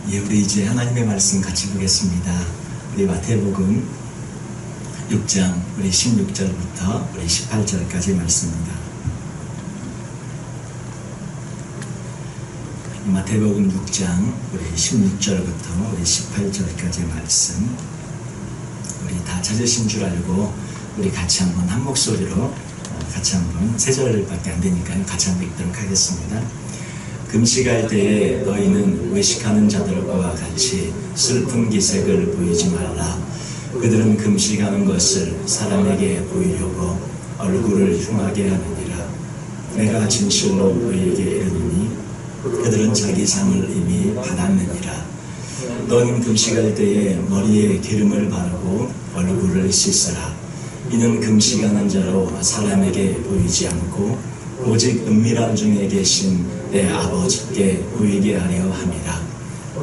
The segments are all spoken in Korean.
예, 우리 이제 하나님의 말씀 같이 보겠습니다. 우리 마태복음 6장 우리 16절부터 우리 18절까지 말씀입니다. 마태복음 6장 우리 16절부터 우리 18절까지 말씀, 우리 다 찾으신 줄 알고 우리 같이 한번 한 목소리로 같이 한번 3절밖에 안 되니까요. 같이 한번 읽도록 하겠습니다. 금식할 때에 너희는 외식하는 자들과 같이 슬픈 기색을 보이지 말라. 그들은 금식하는 것을 사람에게 보이려고 얼굴을 흉하게 하느니라. 내가 진실로 너희에게 이르노니 그들은 자기 상을 이미 받았느니라. 너는 금식할 때에 머리에 기름을 바르고 얼굴을 씻으라. 이는 금식하는 자로 사람에게 보이지 않고 오직 은밀한 중에 계신 내 아버지께 보이게 하려 함이라.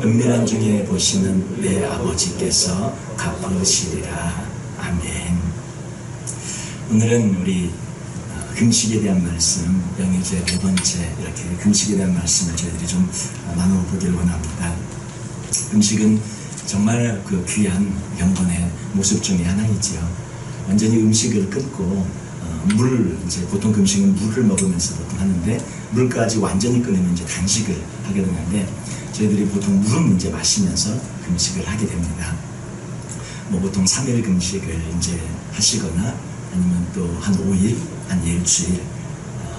은밀한 중에 보시는 내 아버지께서 갚으시리라. 아멘. 오늘은 우리 금식에 대한 말씀, 영예제 4번째 이렇게 금식에 대한 말씀을 저희들이 좀 나눠보기를 원합니다. 금식은 정말 그 귀한 경건의 모습 중에 하나이지요. 완전히 음식을 끊고 이제 보통 금식은 물을 먹으면서 보통 하는데, 물까지 완전히 끊으면 이제 단식을 하게 되는데, 저희들이 보통 물은 이제 마시면서 금식을 하게 됩니다. 보통 3일 금식을 이제 하시거나 아니면 또 한 5일, 한 일주일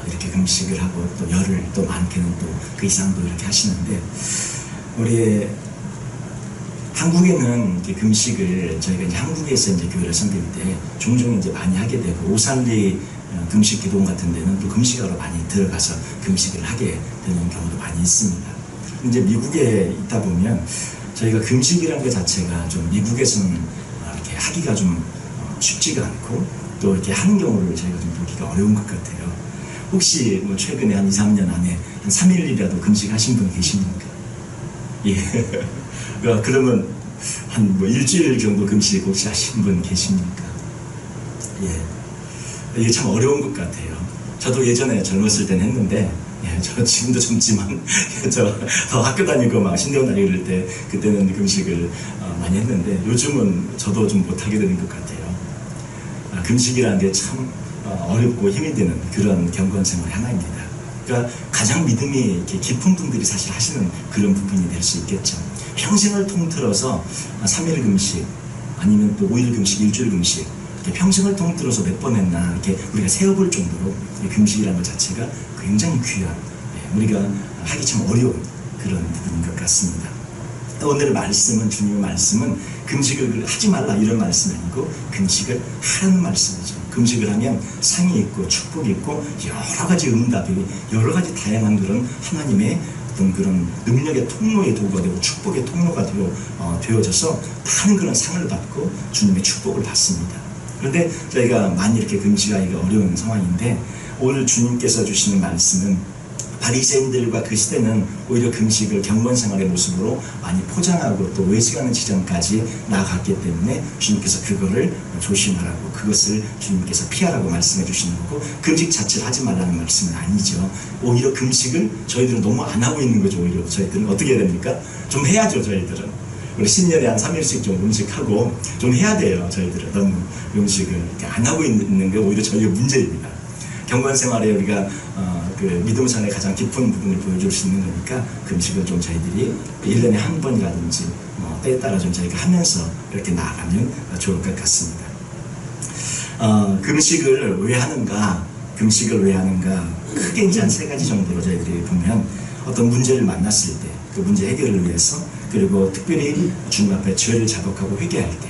이렇게 금식을 하고 또 열흘, 또 많게는 또 그 이상도 이렇게 하시는데, 우리 한국에는 이제 금식을 저희가 이제 한국에서 이제 교회를 섬길 때 종종 이제 많이 하게 되고, 오산리 금식 기도원 같은 데는 또 금식하러 많이 들어가서 금식을 하게 되는 경우도 많이 있습니다. 이제 미국에 있다 보면 저희가 금식이라는 것 자체가 좀 미국에서는 이렇게 하기가 좀 쉽지가 않고, 또 이렇게 하는 경우를 저희가 좀 보기가 어려운 것 같아요. 혹시 뭐 최근에 한 2, 3년 안에 한 3일이라도 금식하신 분 계십니까? 예. 그러면 한 뭐 일주일 정도 금식 혹시 하신 분 계십니까? 예. 이게 참 어려운 것 같아요. 저도 예전에 젊었을 땐 했는데, 예, 저 지금도 젊지만, 저 더 학교 다니고 막 신대원 다니고 이럴 때, 그때는 금식을 많이 했는데, 요즘은 저도 좀 못하게 되는 것 같아요. 금식이라는 게 참 어렵고 힘이 드는 그런 경건 생활의 하나입니다. 그러니까 가장 믿음이 이렇게 깊은 분들이 사실 하시는 그런 부분이 될 수 있겠죠. 평생을 통틀어서 3일 금식, 아니면 또 5일 금식, 일주일 금식, 평생을 통틀어서 몇 번 했나 이렇게 우리가 세어볼 정도로 금식이라는 것 자체가 굉장히 귀한, 우리가 하기 참 어려운 그런 부분인 것 같습니다. 또 오늘 말씀은, 주님의 말씀은 금식을 하지 말라 이런 말씀이 아니고 금식을 하라는 말씀이죠. 금식을 하면 상이 있고 축복이 있고 여러 가지 응답이, 여러 가지 다양한 그런 하나님의 어떤 그런 능력의 통로의 도구가 되고 축복의 통로가 되어져서 많은 그런 상을 받고 주님의 축복을 받습니다. 그런데 저희가 많이 이렇게 금식하기가 어려운 상황인데, 오늘 주님께서 주시는 말씀은 바리새인들과 그 시대는 오히려 금식을 경건생활의 모습으로 많이 포장하고 또 외식하는 지점까지 나아갔기 때문에 주님께서 그거를 조심하라고, 그것을 주님께서 피하라고 말씀해 주시는 거고, 금식 자체를 하지 말라는 말씀은 아니죠. 오히려 금식을 저희들은 너무 안 하고 있는 거죠. 오히려 저희들은 어떻게 해야 됩니까? 좀 해야죠. 저희들은 우리 10년에 한 3일씩 좀 음식하고 좀 해야 돼요. 저희들은 너무 음식을 이렇게 안 하고 있는 게 오히려 저희가 문제입니다. 경건생활에 우리가 그 믿음생활의 가장 깊은 부분을 보여줄 수 있는 거니까 금식을 좀 저희들이 1년에 한 번이라든지 때에 따라 좀 저희가 하면서 이렇게 나아가면 좋을 것 같습니다. 금식을 왜 하는가? 금식을 왜 하는가? 크게 이제 한 3가지 정도로 저희들이 보면, 어떤 문제를 만났을 때 그 문제 해결을 위해서, 그리고 특별히 주님 앞에 죄를 자복하고 회개할 때,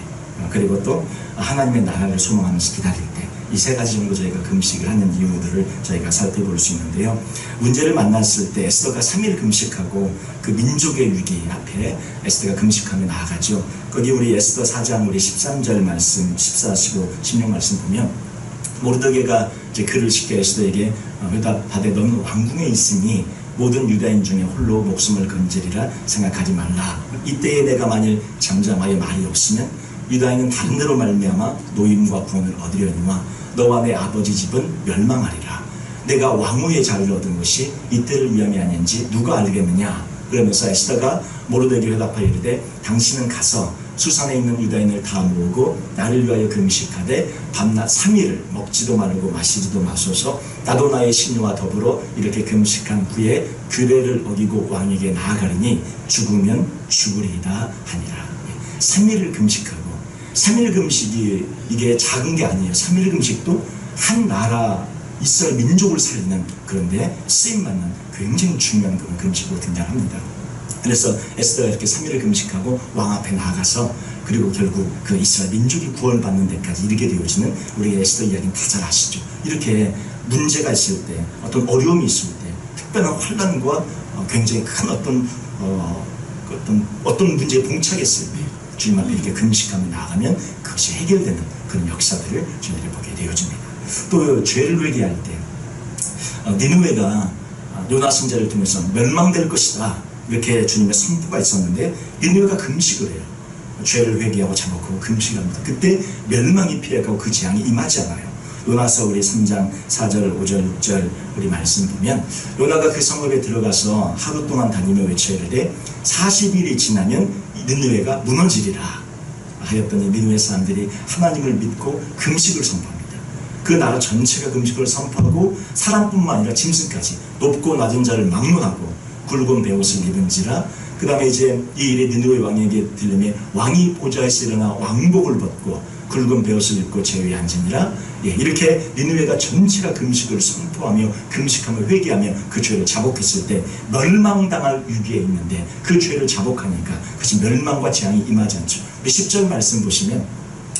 그리고 또 하나님의 나라를 소망하면서 기다릴 때, 이 3가지 정도 저희가 금식을 하는 이유들을 저희가 살펴볼 수 있는데요. 문제를 만났을 때 에스더가 3일 금식하고 그 민족의 위기 앞에 에스더가 금식하며 나아가죠. 거기 우리 에스더 4장 우리 13절 말씀, 14, 15, 16 말씀 보면, 모르드게가 이제 글을 쉽게 에스더에게 회답하되 너는 왕궁에 있으니 모든 유다인 중에 홀로 목숨을 건지리라 생각하지 말라. 이때에 내가 만일 잠잠하여 말이 없으면 유다인은 다른 데로 말미암아 노임과 구원을 얻으려니와 너와 내 아버지 집은 멸망하리라. 내가 왕후의 자리를 얻은 것이 이때를 위함이 아닌지 누가 알겠느냐. 그러면서 에스더가 모르드에게 회답하여 이르되 당신은 가서 수산에 있는 유다인을 다 모으고 나를 위하여 금식하되 밤낮 3일을 먹지도 말고 마시지도 마소서. 나도 나의 신녀와 더불어 이렇게 금식한 후에 규례를 어기고 왕에게 나아가리니 죽으면 죽으리이다 하니라. 3일을 금식하고, 3일 금식이 이게 작은 게 아니에요. 3일 금식도 한 나라 이스라엘 민족을 살리는, 그런데 쓰임받는 굉장히 중요한 그런 금식으로 등장합니다. 그래서 에스더가 이렇게 3일을 금식하고 왕 앞에 나아가서, 그리고 결국 그 이스라엘 민족이 구원받는 데까지 이르게 되어지는 우리 에스더 이야기는 다 잘 아시죠. 이렇게 문제가 있을 때, 어떤 어려움이 있을 때, 특별한 환난과 굉장히 큰 어떤 문제에 봉착했을 때 주님 앞에 이렇게 금식하며 나아가면 그것이 해결되는 그런 역사들을 저희들이 보게 되어집니다. 또 죄를 회개할 때 니느웨가 요나 선지자를 통해서 멸망될 것이다, 이렇게 주님의 선포가 있었는데 니느웨가 금식을 해요. 죄를 회개하고 자복하고 금식합니다. 그때 멸망이 피해가고 그 재앙이 임하지 않아요. 요나서 우리 3장 4절 5절 6절 우리 말씀 보면, 요나가 그 성읍에 들어가서 하루 동안 다니며 외쳐 이르되 40일이 지나면 니느웨가 무너지리라 하였더니 니느웨 사람들이 하나님을 믿고 금식을 선포합니다. 그 나라 전체가 금식을 선포하고 사람뿐만 아니라 짐승까지 높고 낮은 자를 막론하고 굵은 베옷을 입은지라. 그 다음에 이제 이 일이 니느웨 왕에게 들리며 왕이 보좌에서 일어나 왕복을 벗고 굵은 베옷을 입고 제위에 앉으니라. 이렇게 니느웨가 전체가 금식을 선포하며 금식하며 회개하며 그 죄를 자복했을 때 멸망당할 위기에 있는데, 그 죄를 자복하니까 그것이 멸망과 재앙이 임하지 않죠. 우리 10절 말씀 보시면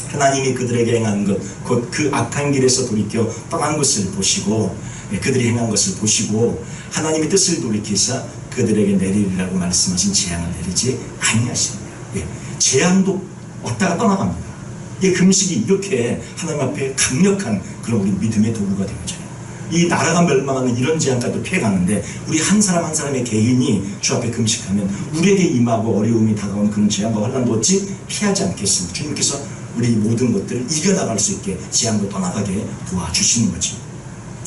하나님이 그들에게 행한 것, 곧 그 악한 길에서 돌이켜 떠난 것을 보시고, 그들이 행한 것을 보시고 하나님의 뜻을 돌이키사 그들에게 내리리라고 말씀하신 재앙을 내리지 아니하십니다. 재앙도 없다가 떠나갑니다. 이 금식이 이렇게 하나님 앞에 강력한 그런 우리 믿음의 도구가 되어져요. 이 나라가 멸망하는 이런 재앙까지도 피해가는데, 우리 한 사람 한 사람의 개인이 주 앞에 금식하면 우리에게 임하고 어려움이 다가오는 그런 재앙과 환난도 어찌 피하지 않겠습니까? 주님께서 우리 모든 것들을 이겨나갈 수 있게 재앙도 떠나가게 도와주시는 거죠.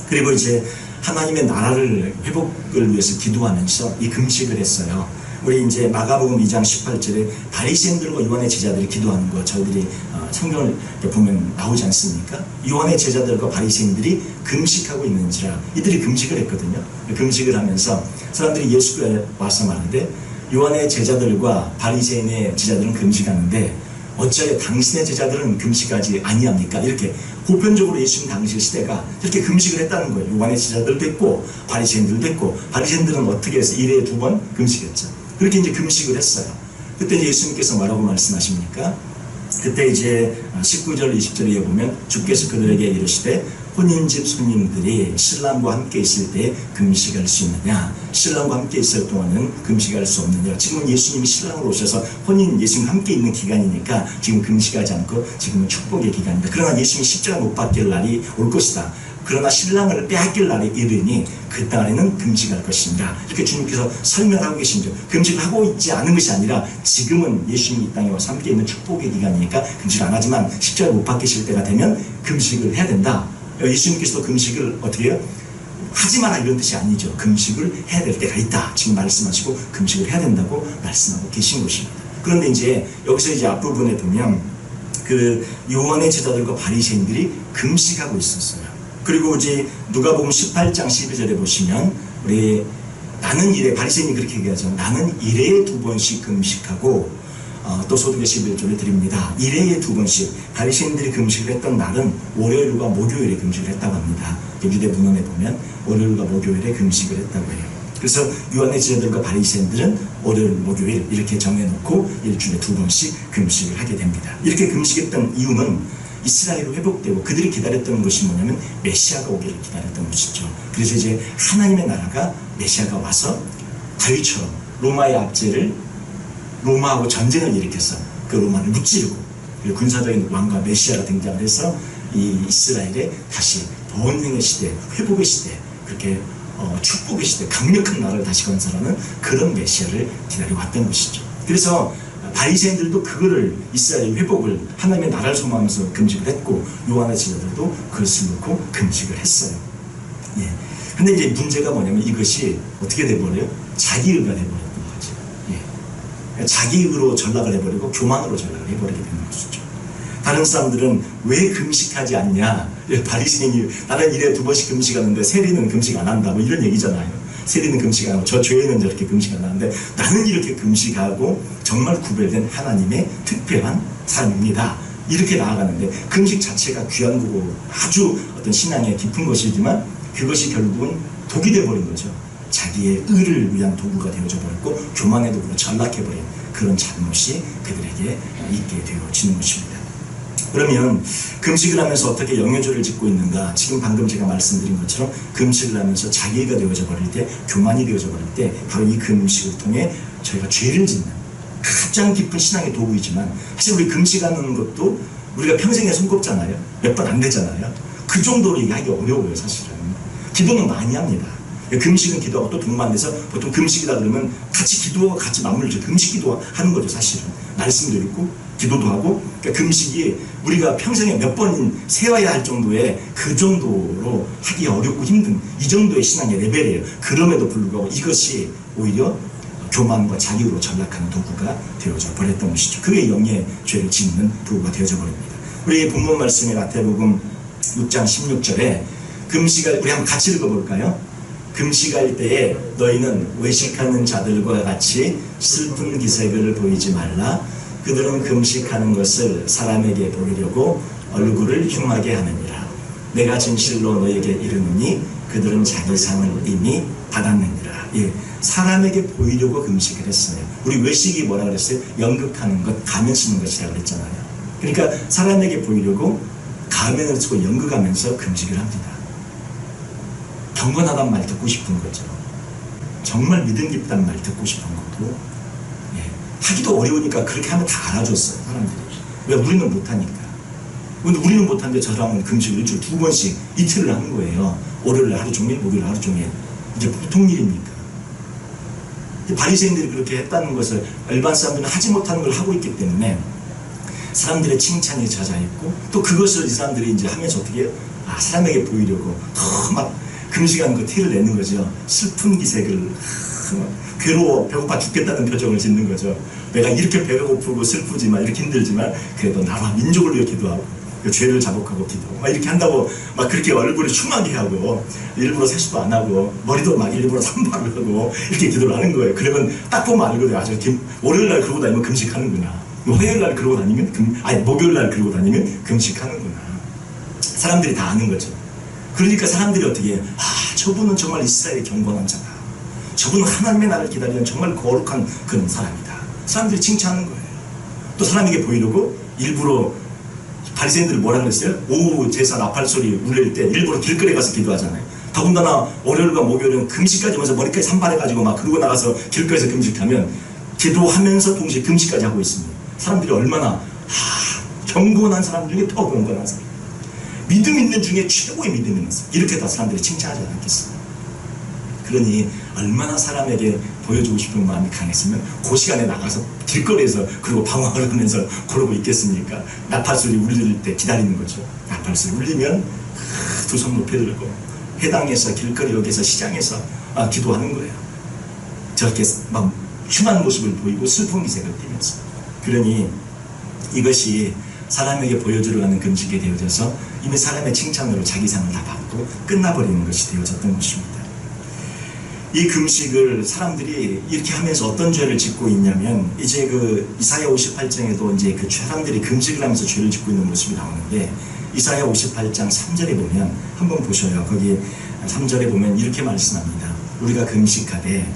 그리고 이제 하나님의 나라를 회복을 위해서 기도하면서 이 금식을 했어요. 우리 이제 마가복음 2장 18절에 바리새인들과 요한의 제자들이 기도하는 거 저희들이 성경을 보면 나오지 않습니까? 요한의 제자들과 바리새인들이 금식하고 있는지라, 이들이 금식을 했거든요. 금식을 하면서 사람들이 예수께 와서 말하는데, 요한의 제자들과 바리새인의 제자들은 금식하는데 어찌하여 당신의 제자들은 금식하지 아니합니까? 이렇게 보편적으로 예수님 당시 시대가 이렇게 금식을 했다는 거예요. 요한의 제자들도 했고 바리새인들도 했고, 바리새인들은 어떻게 해서 1회에 2번 금식했죠. 그렇게 이제 금식을 했어요. 그때 이제 예수님께서 뭐라고 말씀하십니까? 그때 이제 19절 20절에 보면 주께서 그들에게 이르시되 혼인집 손님들이 신랑과 함께 있을 때 금식할 수 있느냐, 신랑과 함께 있을 동안은 금식할 수 없느냐. 지금은 예수님이 신랑으로 오셔서 혼인 예수님 함께 있는 기간이니까 지금 금식하지 않고 지금은 축복의 기간입니다. 그러나 예수님이 십자가 못 박힐 날이 올 것이다. 그러나 신랑을 빼앗길 날이 이르니 그 땅에는 금식할 것입니다. 이렇게 주님께서 설명하고 계십니다. 금식을 하고 있지 않은 것이 아니라 지금은 예수님이 이 땅에 와서 함께 있는 축복의 기간이니까 금식을 안 하지만 십자가 못 박히실 때가 되면 금식을 해야 된다. 예수님께서도 금식을 어떻게 해요? 하지 마라 이런 뜻이 아니죠. 금식을 해야 될 때가 있다. 지금 말씀하시고 금식을 해야 된다고 말씀하고 계신 것입니다. 그런데 이제 여기서 이제 앞부분에 보면 그 요한의 제자들과 바리새인들이 금식하고 있었어요. 그리고 이제 누가복음 18장 12절에 보시면 우리 나는 이래, 바리새인이 그렇게 얘기하죠. 나는 이래에 2번씩 금식하고 또 소득의 11조를 드립니다. 1회에 2번씩 바리새인들이 금식을 했던 날은 월요일과 목요일에 금식을 했다고 합니다. 유대 문헌에 보면 월요일과 목요일에 금식을 했다고 해요. 그래서 요한의 제자들과 바리새인들은 월요일, 목요일 이렇게 정해놓고 일주일에 2번씩 금식을 하게 됩니다. 이렇게 금식했던 이유는 이스라엘로 회복되고 그들이 기다렸던 것이 뭐냐면 메시아가 오기를 기다렸던 것이죠. 그래서 이제 하나님의 나라가 메시아가 와서 다윗처럼 로마의 압제를, 로마하고 전쟁을 일으켜서 그 로마를 무찌르고, 그리고 군사적인 왕과 메시아가 등장을 해서 이 이스라엘의 다시 번영의 시대, 회복의 시대, 그렇게 축복의 시대, 강력한 나라를 다시 건설하는 그런 메시아를 기다려왔던 것이죠. 그래서 바리새인들도 그거를, 이스라엘 회복을, 하나님의 나라를 소망하면서 금식을 했고, 요한의 제자들도 그것을 놓고 금식을 했어요. 근데 이제 문제가 뭐냐면 이것이 어떻게 돼버려요? 자기의가 돼버렸던 거예요. 자기의로 전락을 해버리고 교만으로 전락을 해버리게 되는 것이죠. 다른 사람들은 왜 금식하지 않냐? 바리새인이 나는 일에 2번씩 금식하는데 세리는 금식 안 한다 뭐 이런 얘기잖아요. 세리는 금식 안 하고 저 죄인은 저렇게 금식 안 하는데 나는 이렇게 금식하고 정말 구별된 하나님의 특별한 사람입니다. 이렇게 나아가는데 금식 자체가 귀한 거고 아주 어떤 신앙의 깊은 것이지만 그것이 결국은 독이 되어버린 거죠. 자기의 의를 위한 도구가 되어져 버렸고 교만의 도구로 전락해버린 그런 잘못이 그들에게 있게 되어지는 것입니다. 그러면 금식을 하면서 어떻게 영효조를 짓고 있는가? 지금 방금 제가 말씀드린 것처럼 금식을 하면서 자기가 되어져 버릴 때, 교만이 되어져 버릴 때 바로 이 금식을 통해 저희가 죄를 짓는 가장 깊은 신앙의 도구이지만 사실 우리 금식하는 것도 우리가 평생에 손꼽잖아요. 몇 번 안 되잖아요. 그 정도로 얘기하기 어려워요. 사실은 기도는 많이 합니다. 금식은 기도하고 또 동반돼서 보통 금식이다 그러면 같이 기도하고 같이 맞물죠. 금식 기도하는 거죠. 사실은 말씀도 읽고 기도도 하고. 그러니까 금식이 우리가 평생에 몇 번 세워야 할 정도의 그 정도로 하기 어렵고 힘든 이 정도의 신앙의 레벨이에요. 그럼에도 불구하고 이것이 오히려 교만과 자기로 전락하는 도구가 되어져 버렸던 것이죠. 그게 영의 죄를 짓는 도구가 되어져 버립니다. 우리 본문 말씀의 마태복음 6장 16절에 금식할, 우리 한번 같이 읽어볼까요? 금식할 때에 너희는 외식하는 자들과 같이 슬픈 기색을 보이지 말라. 그들은 금식하는 것을 사람에게 보이려고 얼굴을 흉하게 하느니라. 내가 진실로 너희에게 이르노니 그들은 자기 상을 이미 받았느니라. 예, 사람에게 보이려고 금식을 했어요. 우리 외식이 뭐라 그랬어요? 연극하는 것, 가면 쓰는 것이라고 그랬잖아요. 그러니까 사람에게 보이려고 가면을 쓰고 연극하면서 금식을 합니다. 경건하단 말 듣고 싶은 거죠. 정말 믿음 깊다는 말 듣고 싶은 것도 하기도 어려우니까 그렇게 하면 다 알아줬어요. 사람들이. 왜? 우리는 못하니까. 근데 우리는 못하는데 저 사람은 금식을 일주일에 2번씩 이틀을 하는 거예요. 월요일 하루 종일, 목요일 하루 종일. 이게 보통 일입니까? 바리새인들이 그렇게 했다는 것을 일반 사람들은 하지 못하는 걸 하고 있기 때문에 사람들의 칭찬이 잦아있고 또 그것을 이 사람들이 이제 하면서 어떻게 해요? 아, 사람에게 보이려고 막 금식하는 거 티를 내는 거죠. 슬픈 기색을 괴로워 배고파 죽겠다는 표정을 짓는 거죠. 내가 이렇게 배가 고프고 슬프지만 이렇게 힘들지만 그래도 나와 민족을 위해 기도하고 죄를 자복하고 기도하고 막 이렇게 한다고 막 그렇게 얼굴을 흉하게 하고 일부러 세수도 안 하고 머리도 막 일부러 산발을 하고 이렇게 기도를 하는 거예요. 그러면 딱 보면 알거든요. 아주 월요일날 그러고 다니면 금식하는구나. 화요일날 그러고 다니면 목요일날 그러고 다니면 금식하는구나. 사람들이 다 아는 거죠. 그러니까 사람들이 어떻게 해요? 아, 저분은 정말 이스라엘의 경건한 자다. 저분은 하나님의 나를 기다리는 정말 거룩한 그런 사람이다. 사람들이 칭찬하는 거예요. 또 사람에게 보이려고 일부러 바리새인들이 뭐라 그랬어요? 오후 제사 나팔 소리 울릴 때 일부러 길거리에 가서 기도하잖아요. 더군다나 월요일과 목요일은 금식까지 하면서 머리까지 산발해가지고 막 그러고 나가서 길거리에서 금식하면 기도하면서 동시에 금식까지 하고 있습니다. 사람들이 얼마나 경건한 사람 중에 더 경건한 사람, 믿음 있는 중에 최고의 믿음 있는 사람, 이렇게 다 사람들이 칭찬하지 않겠어요? 그러니 얼마나 사람에게 보여주고 싶은 마음이 강했으면 그 시간에 나가서 길거리에서 그리고 방황을 하면서 그러고 있겠습니까? 나팔소리 울릴 때 기다리는 거죠. 나팔소리 울리면 두 손 높이 들고 회당에서 길거리역에서 시장에서 기도하는 거예요. 저렇게 막 흉한 모습을 보이고 슬픈 기색을 띠면서. 그러니 이것이 사람에게 보여주려 하는 금식이 되어져서 이미 사람의 칭찬으로 자기 상을 다 받고 끝나버리는 것이 되어졌던 것입니다. 이 금식을 사람들이 이렇게 하면서 어떤 죄를 짓고 있냐면, 이제 그 이사야 58장에도 이제 그 사람들이 금식을 하면서 죄를 짓고 있는 모습이 나오는데, 이사야 58장 3절에 보면 한번 보셔요. 거기 3절에 보면 이렇게 말씀합니다. 우리가 금식하되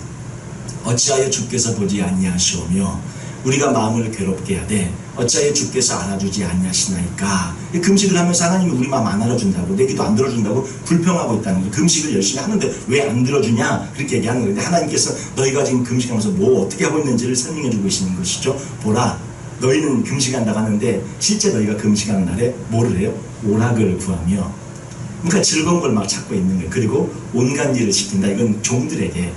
어찌하여 주께서 보지 아니하시오며 우리가 마음을 괴롭게 하되 어찌하여 주께서 알아주지 아니하시나이까. 금식을 하면서 하나님이 우리 마음 안 알아준다고, 내 기도 안 들어준다고 불평하고 있다는 거예요. 금식을 열심히 하는데 왜 안 들어주냐 그렇게 얘기하는 거예요. 하나님께서 너희가 지금 금식하면서 뭐 어떻게 하고 있는지를 설명해 주고 계시는 것이죠. 보라, 너희는 금식한다고 하는데 실제 너희가 금식하는 날에 뭐를 해요? 오락을 구하며, 그러니까 즐거운 걸 막 찾고 있는 거예요. 그리고 온갖 일을 시킨다. 이건 종들에게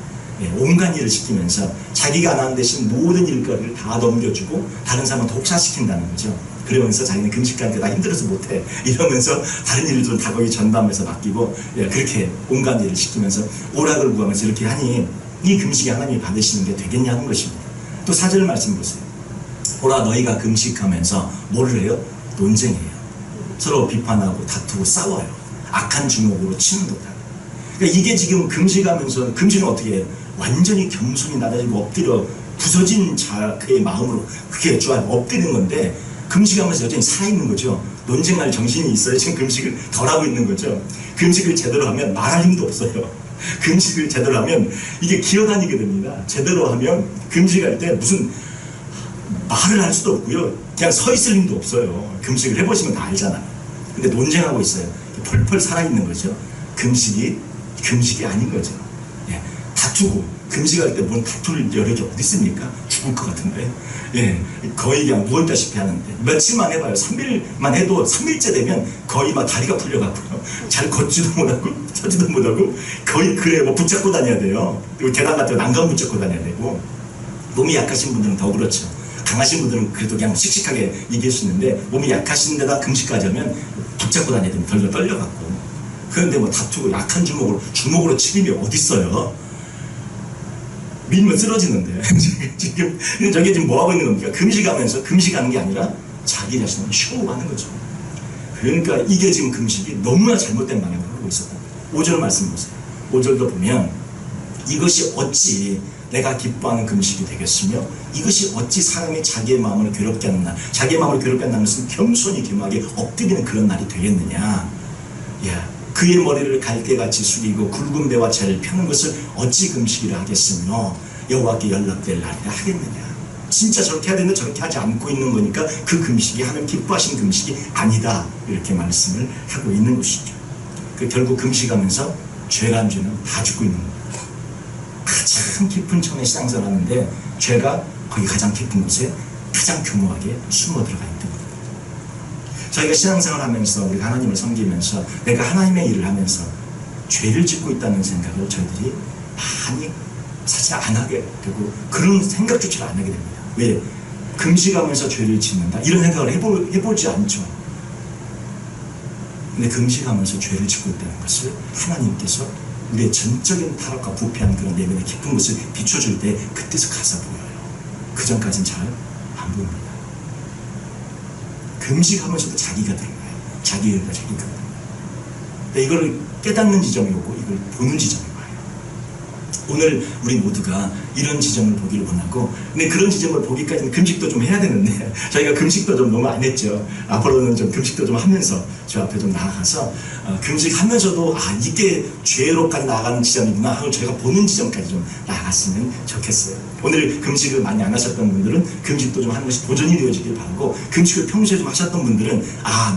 온갖 일을 시키면서 자기가 안 하는 대신 모든 일거리를 다 넘겨주고 다른 사람한테 혹사시킨다는 거죠. 그러면서 자기는 금식하는데 나 힘들어서 못해 이러면서 다른 일들은 다 거기 전담해서 맡기고 그렇게 온갖 일을 시키면서 오락을 구하면서 이렇게 하니 이 금식이 하나님이 받으시는 게 되겠냐는 것입니다. 또 4절 말씀 보세요. 보라 너희가 금식하면서 뭐를 해요? 논쟁해요. 서로 비판하고 다투고 싸워요. 악한 주먹으로 치는도다. 그러니까 이게 지금 금식하면서, 금식은 어떻게 해요? 완전히 겸손히 낮아지고 엎드려 부서진 그의 마음으로 그게 엎드리는 건데, 금식하면서 여전히 살아있는 거죠. 논쟁할 정신이 있어요. 지금 금식을 덜 하고 있는 거죠. 금식을 제대로 하면 말할 힘도 없어요. 금식을 제대로 하면 이게 기어다니게 됩니다. 제대로 하면 금식할 때 무슨 말을 할 수도 없고요. 그냥 서 있을 힘도 없어요. 금식을 해보시면 다 알잖아요. 근데 논쟁하고 있어요. 펄펄 살아있는 거죠. 금식이 아닌 거죠. 예, 다투고 금식할 때 뭔 다툴 여력이 어디 있습니까? 죽을 것 같은데. 예, 거의 그냥 누웠다시피 하는데 며칠만 해봐요. 3일만 해도 3일째 되면 거의 막 다리가 풀려가고요. 잘 걷지도 못하고 서지도 못하고 거의 그래 뭐 붙잡고 다녀야 돼요. 그리고 계단 같은 거 난간 붙잡고 다녀야 되고. 몸이 약하신 분들은 더 그렇죠. 강하신 분들은 그래도 그냥 씩씩하게 얘기할 수 있는데 몸이 약하신 데다 금식까지 하면 붙잡고 다녀야 됩니다. 덜덜 떨려갖고. 그런데 뭐 다투고 약한 주먹으로 치림이 어딨어요? 밀면 쓰러지는데. 지금 저게 지금 뭐하고 있는 겁니까? 금식하면서 금식하는 게 아니라 자기 자신을 쇼하는 거죠. 그러니까 이게 지금 금식이 너무나 잘못된 방향으로 가고 있었다. 5절 말씀 보세요. 5절도 보면 이것이 어찌 내가 기뻐하는 금식이 되겠으며 이것이 어찌 사람이 자기의 마음을 괴롭게 하는 날, 자기의 마음을 괴롭게 한다는 것은 겸손히 겸하게 엎드리는 그런 날이 되겠느냐. 야, 그의 머리를 갈대같이 숙이고 굵은 배와 재를 펴는 것을 어찌 금식이라 하겠으며 여호와께 연락될 날이라 하겠느냐. 진짜 저렇게 해야 되는데 저렇게 하지 않고 있는 거니까 그 금식이 하나님 기뻐하시는 금식이 아니다. 이렇게 말씀을 하고 있는 것이죠. 결국 금식하면서 죄란 죄는 다 죽고 있는 겁니다. 가장 깊은 처음에 신앙생활하는데 죄가 거기 가장 깊은 곳에 가장 교묘하게 숨어 들어가 있는 겁니다. 저희가 신앙생활하면서 우리가 하나님을 섬기면서 내가 하나님의 일을 하면서 죄를 짓고 있다는 생각을 저희들이 많이 사실 안 하게 되고 그런 생각조차 안 하게 됩니다. 왜? 금식하면서 죄를 짓는다 이런 생각을 해보지 않죠. 근데 금식하면서 죄를 짓고 있다는 것을 하나님께서 우리의 전적인 타락과 부패한 그런 내면의 깊은 것을 비춰줄 때 그때서 가서 보여요. 그 전까지는 잘 안 보입니다. 금식하면서도 자기가 드러나요. 자기 의가 자기가 드러나요. 이걸 깨닫는 지점이 오고 이걸 보는 지점이 와요. 오늘 우리 모두가 이런 지점을 보기를 원하고, 근데 그런 지점을 보기까지는 금식도 좀 해야 되는데 저희가 금식도 좀 너무 안 했죠. 앞으로는 좀 금식도 좀 하면서 저 앞에 좀 나아가서 금식하면서도 이게 죄로까지 나아가는 지점이구나 하고 저희가 보는 지점까지 좀 나아갔으면 좋겠어요. 오늘 금식을 많이 안 하셨던 분들은 금식도 좀 하는 것이 도전이 되어지길 바라고, 금식을 평소에 좀 하셨던 분들은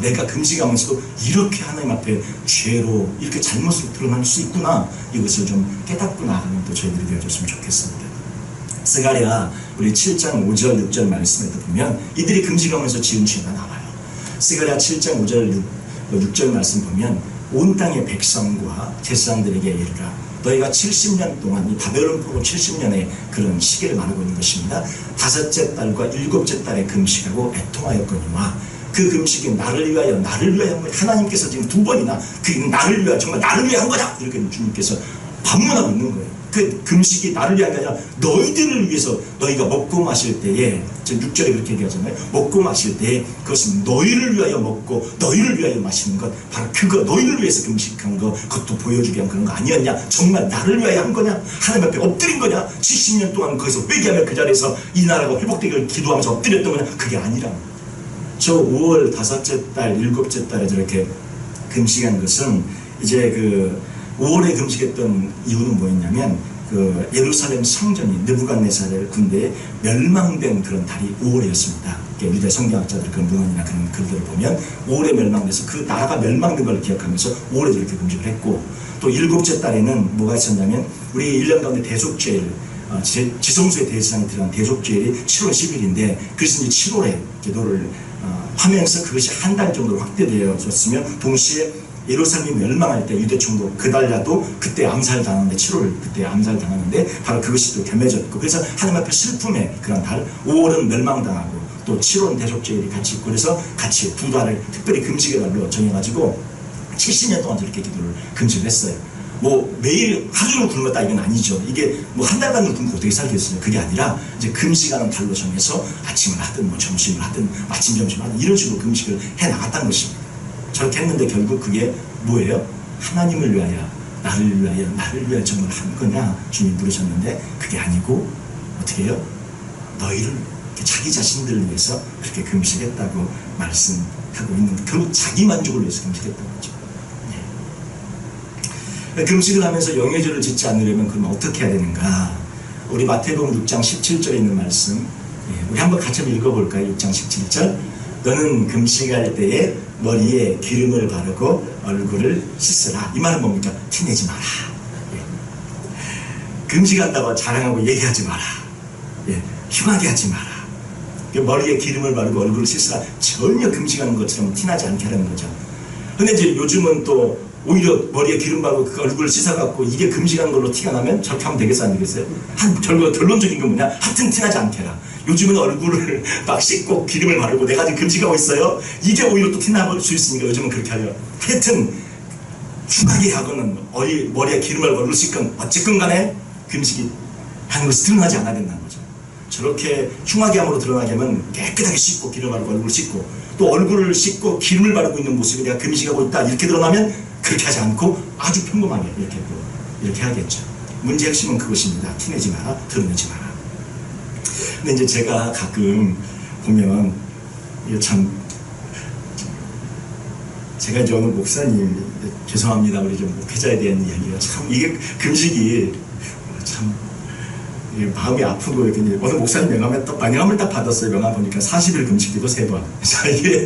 내가 금식하면서도 이렇게 하나님 앞에 죄로 이렇게 잘못으로 드러날 수 있구나, 이것을 좀 깨닫고 나아가는 또 저희들이 되어줬으면 좋겠습니다. 스가랴 우리 7장 5절 6절 말씀에도 보면 이들이 금식하면서 지은 죄가 나와요. 스가랴 7장 5절 6절 말씀 보면 온 땅의 백성과 제사장들에게 이르라 너희가 70년 동안 이 바벨론 포로 70년의 그런 시기를 말하고 있는 것입니다. 5째 달과 7째 달에 금식하고 애통하였거니와 그 금식이 나를 위하여 한 거예요. 하나님께서 지금 2번이나 그 나를 위하여 정말 나를 위해 한 거다 이렇게 주님께서 반문하고 있는 거예요. 그 금식이 나를 위한 게 아니라 너희들을 위해서, 너희가 먹고 마실 때에, 지금 6절에 그렇게 얘기하잖아요. 먹고 마실 때에 그것은 너희를 위하여 먹고 너희를 위하여 마시는 것, 바로 그거 너희를 위해서 금식한 거, 그것도 보여주기 위한 그런 거 아니었냐? 정말 나를 위하여 한 거냐? 하나님 앞에 엎드린 거냐? 70년 동안 거기서 회개하며 그 자리에서 이 나라가 회복되기를 기도하면서 엎드렸던 거냐? 그게 아니라 저 5월 5째 달 7째 달에 저렇게 금식한 것은 이제 5월에 금식했던 이유는 뭐였냐면 예루살렘 성전이 느부갓네살 군대에 멸망된 그런 달이 5월이었습니다. 유대 성경학자들 그런 문헌이나 그런 글들을 보면 5월에 멸망돼서 그 나라가 멸망된 걸 기억하면서 5월에 저렇게 금식을 했고, 또 7째 달에는 뭐가 있었냐면 우리 1년 가운데 대속죄일, 지성소의 대제사장이 들어간 대속죄일이 7월 10일인데 그래서 이제 7월에 기도를 하면서 그것이 한 달 정도로 확대되어졌으면 동시에 예루살렘이 멸망할 때 유대 총독 그달랴도 그때 암살당하는데 7월 그때 암살당하는데 바로 그것이 또 겸해졌고, 그래서 하나님 앞에 슬픔의 그런 달, 5월은 멸망당하고 또 7월은 대속죄일이 같이 있고, 그래서 같이 2달을 특별히 금식의 달로 정해가지고 70년 동안 저렇게 기도를 금식을 했어요. 뭐 매일 하루 종일 굶었다 이건 아니죠. 이게 뭐 한 달간을 굶고 어떻게 살겠어요. 그게 아니라 이제 금시간은 달로 정해서 아침을 하든 뭐 점심을 하든 아침 점심을 하든 이런 식으로 금식을 해 나갔다는 것입니다. 저렇게 했는데 결국 그게 뭐예요? 하나님을 위하여 나를 위하여 정말 한 거냐 주님 물으셨는데 그게 아니고 어떻게 해요? 너희를 자기 자신들을 위해서 그렇게 금식했다고 말씀하고 있는, 결국 자기 만족을 위해서 금식했다는 거죠. 네. 금식을 하면서 영예절을 짓지 않으려면 그럼 어떻게 해야 되는가? 우리 마태복음 6장 17절에 있는 말씀, 우리 한번 같이 읽어볼까요? 6장 17절. 너는 금식할 때에 머리에 기름을 바르고 얼굴을 씻으라. 이 말은 뭡니까? 티내지 마라. 금식한다고 자랑하고 얘기하지 마라. 흉하게 하지 마라. 머리에 기름을 바르고 얼굴을 씻으라. 전혀 금식하는 것처럼 티나지 않게 하는 거죠. 근데 이제 요즘은 또 오히려 머리에 기름 바르고 그 얼굴을 씻어갖고 이게 금식하는 걸로 티가 나면 저렇게 하면 되겠어 안 되겠어요? 결론적인 건 뭐냐? 하여튼 티나지 않게 해라. 요즘은 얼굴을 막 씻고 기름을 바르고 내가 지금 금식하고 있어요. 이게 오히려 또 티나볼 수 있으니까 요즘은 그렇게 하려. 하여튼 흉하게 하거나 머리에 기름을 얼굴 씻건 어쨌건 간에 금식이 하는 것이 드러나지 않아야 된다는 거죠. 저렇게 흉하게 함으로 드러나게 하면 깨끗하게 씻고 기름 바르고 얼굴을 씻고 또 얼굴을 씻고 기름을 바르고 있는 모습이 내가 금식하고 있다 이렇게 드러나면 그렇게 하지 않고 아주 평범하게 이렇게 하겠죠. 문제 핵심은 그것입니다. 티내지 마라, 드러내지 마라. 근데 이제 제가 가끔 보면 이게 참 제가 이제 어느 목사님 죄송합니다 우리 좀 목회자에 대한 이야기가 참 이게 금식이 참 마음이 아프고 이렇게 어느 목사님 명함을 딱 받았어요. 명함 보니까 40일 금식기도 3번. 자 이게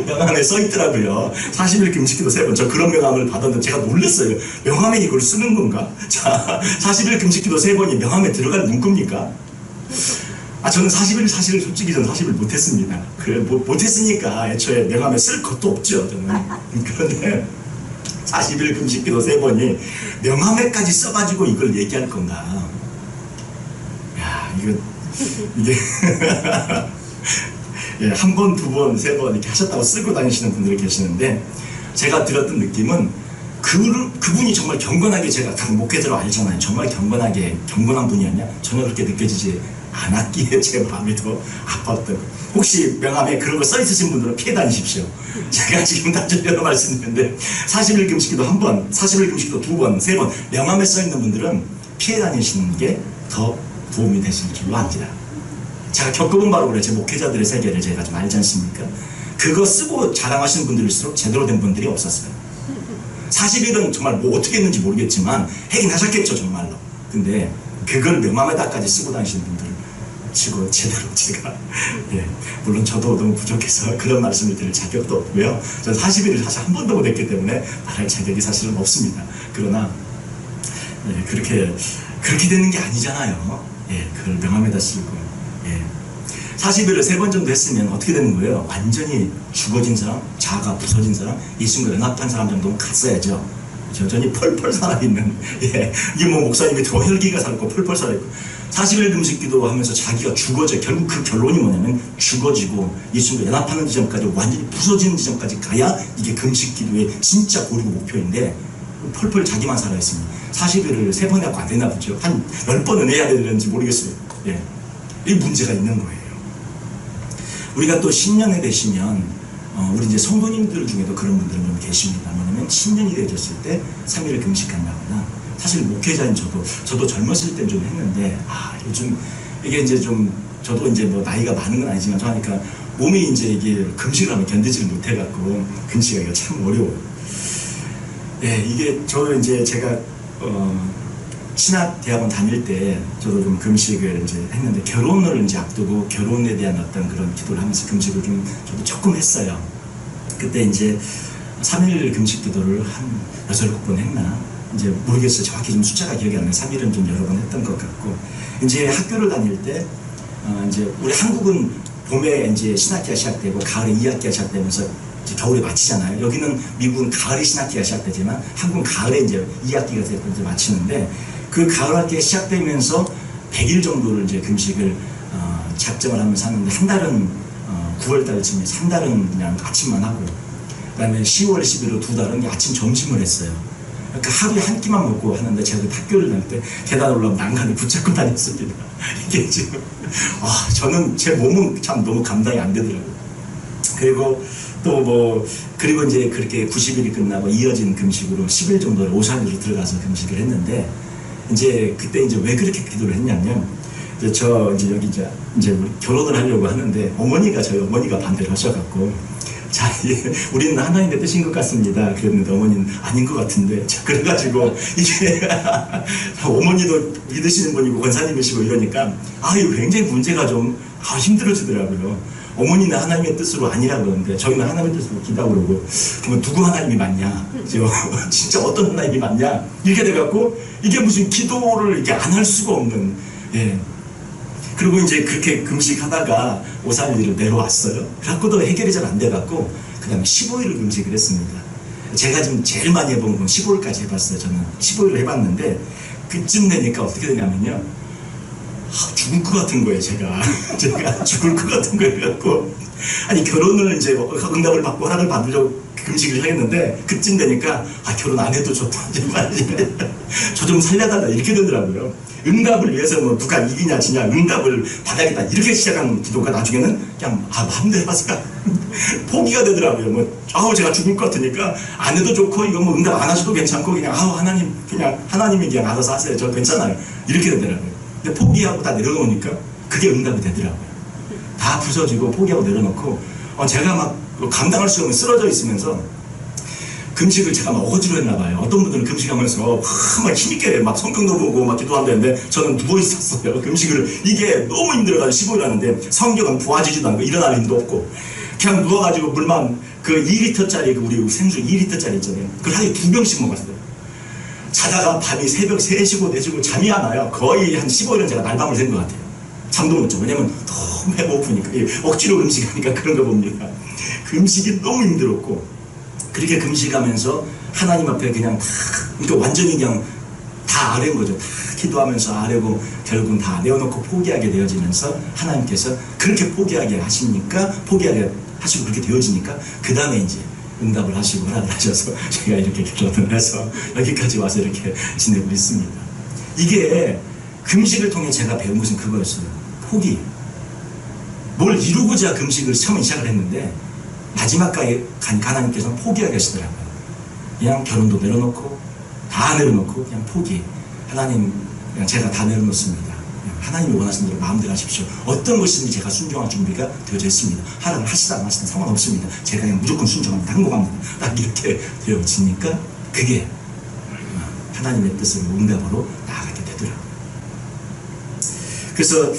명함에 써 있더라고요. 40일 금식기도 3번. 저 그런 명함을 받았는데 제가 놀랐어요. 명함에 이걸 쓰는 건가? 자 40일 금식기도 3번이 명함에 들어갈 문구입니까? 저는 40일 사실 솔직히 저는 40일 못했습니다. 그래 못했으니까 애초에 명함에 쓸 것도 없죠 저는. 그런데 40일 금식기도 3번이 명함에까지 써가지고 이걸 얘기할 건가? 이게 한 번, 두 번, 세 번 이렇게 하셨다고 쓰고 다니시는 분들이 계시는데 제가 들었던 느낌은 그분이 정말 경건하게 제가 각 목회자로 알잖아요. 정말 경건한 분이었냐? 전혀 그렇게 느껴지지 않았기에 제 마음이 더 아팠던. 혹시 명함에 그런 거 써 있으신 분들은 피해 다니십시오. 제가 지금 단절로 말씀드렸는데 40일 금식기도 한 번, 40일 금식기도 2번, 3번 명함에 써 있는 분들은 피해 다니시는 게 더 도움이 되실 줄로 압니다. 제가 겪어본 바로 그래요. 제 목회자들의 세계를 제가 좀 알지 않습니까? 그거 쓰고 자랑하시는 분들일수록 제대로 된 분들이 없었어요. 40일은 정말 뭐 어떻게 했는지 모르겠지만 하긴 하셨겠죠 정말로. 근데 그걸 명함에다까지 쓰고 다니시는 분들 치고 제대로 제가 물론 저도 너무 부족해서 그런 말씀을 드릴 자격도 없고요. 저는 40일을 사실 한 번도 못했기 때문에 말할 자격이 사실은 없습니다. 그러나 그렇게 되는 게 아니잖아요. 그걸 명함에다 쓰고 40일을 3번 정도 했으면 어떻게 되는 거예요? 완전히 죽어진 사람, 자아가 부서진 사람, 예수님과 연합한 사람 정도는 갔어야죠. 여전히 펄펄 살아있는 이게 뭐 목사님이 더 혈기가 살고 펄펄 살아있고 40일 금식 기도하면서 자기가 죽어져. 결국 그 결론이 뭐냐면 죽어지고 예수님과 연합하는 지점까지 완전히 부서지는 지점까지 가야 이게 금식 기도의 진짜 고리고 목표인데 펄펄 자기만 살아있습니다. 40일을 3번 하고 안 되나 보죠. 한 10번은 해야 되는지 모르겠어요. 이 문제가 있는 거예요. 우리가 또 신년에 되시면 우리 이제 성도님들 중에도 그런 분들은 좀 계십니다. 뭐냐면 신년이 되셨을 때 3일을 금식한다거나 사실 목회자인 저도 젊었을 땐 좀 했는데 요즘 이게 이제 좀 저도 이제 뭐 나이가 많은 건 아니지만 하니까 몸이 이제 이게 금식을 하면 견디지를 못해갖고 금식하기가 참 어려워요. 이게 저도 이제 제가 신학대학원 다닐 때 저도 좀 금식을 이제 했는데 결혼을 이제 앞두고 결혼에 대한 어떤 그런 기도를 하면서 금식을 좀 저도 조금 했어요. 그때 이제 3일 금식 기도를 한 6-7번 했나? 이제 모르겠어요. 정확히 좀 숫자가 기억이 안 나요. 3일은 좀 여러 번 했던 것 같고. 이제 학교를 다닐 때, 이제 우리 한국은 봄에 이제 신학기가 시작되고 가을에 2학기가 시작되면서 이제 겨울에 마치잖아요. 여기는 미국은 가을에 신학기가 시작되지만 한국은 가을에 이제 2학기가 돼서 이제 마치는데 그 가을 학기가 시작되면서 100일 정도를 이제 금식을 작정을 하면서 하는데 한 달은 9월 달쯤에 한 달은 그냥 아침만 하고 그다음에 10월, 11월 2달은 아침 점심을 했어요. 그러니까 하루에 한 끼만 먹고 하는데 제가 그 학교를 다닐 때 계단 올라오면 난간을 붙잡고 다녔습니다. 이게 지금 저는 제 몸은 참 너무 감당이 안 되더라고요. 그리고 또 그리고 이제 그렇게 90일이 끝나고 이어진 금식으로 10일 정도를 오산리로 들어가서 금식을 했는데, 이제 그때 이제 왜 그렇게 기도를 했냐면, 이제 여기 이제 결혼을 하려고 하는데 저희 어머니가 반대를 하셔갖고, 자, 우리는 하나님의 뜻인 것 같습니다. 그랬는데 어머니는 아닌 것 같은데, 그래가지고 이게 어머니도 믿으시는 분이고 권사님이시고 이러니까 이거 굉장히 문제가 좀 힘들어지더라고요. 어머니는 하나님의 뜻으로 아니라 그러는데 저희는 하나님의 뜻으로 기다고 그러고, 그러면 누구 하나님이 맞냐? 진짜 어떤 하나님이 맞냐? 이렇게 돼갖고 이게 무슨 기도를 이렇게 안 할 수가 없는, 그리고 이제 그렇게 금식하다가 오산리를 내려왔어요. 그래갖고도 해결이 잘 안 돼갖고 그 다음에 15일을 금식을 했습니다. 제가 지금 제일 많이 해본 건 15일까지 해봤어요. 저는 15일을 해봤는데 그쯤 되니까 어떻게 되냐면요, 죽을 것 같은 거예요. 제가 죽을 것 같은 거예요. 그래갖고 아니 결혼을 이제 응답을 받고 허락을 받으려고 금식을 하겠는데, 그쯤 되니까 결혼 안 해도 좋다, 제발 저 좀 살려달라 이렇게 되더라고요. 응답을 위해서 누가 이기냐 지냐, 응답을 받아야겠다 이렇게 시작한 기도가 나중에는 그냥 마음대로 하세요. 포기가 되더라고요. 제가 죽을 것 같으니까 안 해도 좋고, 이거 응답 안 하셔도 괜찮고, 그냥 하나님이 그냥 알아서 하세요. 저 괜찮아요. 이렇게 되더라고요. 근데 포기하고 다 내려놓으니까 그게 응답이 되더라고요. 다 부서지고 포기하고 내려놓고, 제가 막 감당할 수 없는 쓰러져 있으면서 금식을 제가 막 억지로 했나 봐요. 어떤 분들은 금식하면서 막 힘있게 막 성경도 보고 막 기도한다는데 저는 누워 있었어요. 금식을 이게 너무 힘들어가지고 15일 하는데 성경은 부어지지도 않고 일어날 힘도 없고 그냥 누워가지고 물만 그 2리터짜리 우리 생수 2리터짜리 있잖아요. 그걸 하루에 2병씩 먹었어요. 자다가 밤이 새벽 3시고 4시고 잠이 안 와요. 거의 한 15일은 제가 날밤을 샌 것 같아요. 잠도 못 자고. 왜냐면 너무 배고프니까. 억지로 금식하니까 그런 거 봅니다. 금식이 너무 힘들었고, 그렇게 금식하면서 하나님 앞에 그냥 그러니까 완전히 그냥 다 아뢰는 거죠. 다 기도하면서 아뢰고 결국은 다 내어놓고 포기하게 되어지면서 하나님께서 그렇게 포기하게 하시니까, 포기하게 하시고 그렇게 되어지니까 그 다음에 이제 응답을 하시고 허락을 하셔서 제가 이렇게 결혼을 해서 여기까지 와서 이렇게 지내고 있습니다. 이게 금식을 통해 제가 배운 것은 그거였어요. 포기. 뭘 이루고자 금식을 처음 시작을 했는데 마지막까지 하나님께서는 포기하게 하시더라고요. 그냥 결혼도 내려놓고 다 내려놓고 그냥 포기. 하나님, 그냥 제가 다 내려놓습니다. 하나님이 원하시는 대로 마음대로 하십시오. 어떤 것이든지 제가 순종할 준비가 되어져 있습니다. 하라고 하시다 안 하시다 상관없습니다. 제가 그냥 무조건 순종합니다. 항복합니다. 딱 이렇게 되어지니까 그게 하나님의 뜻을 응답으로 나아가게 되더라고요. 그래서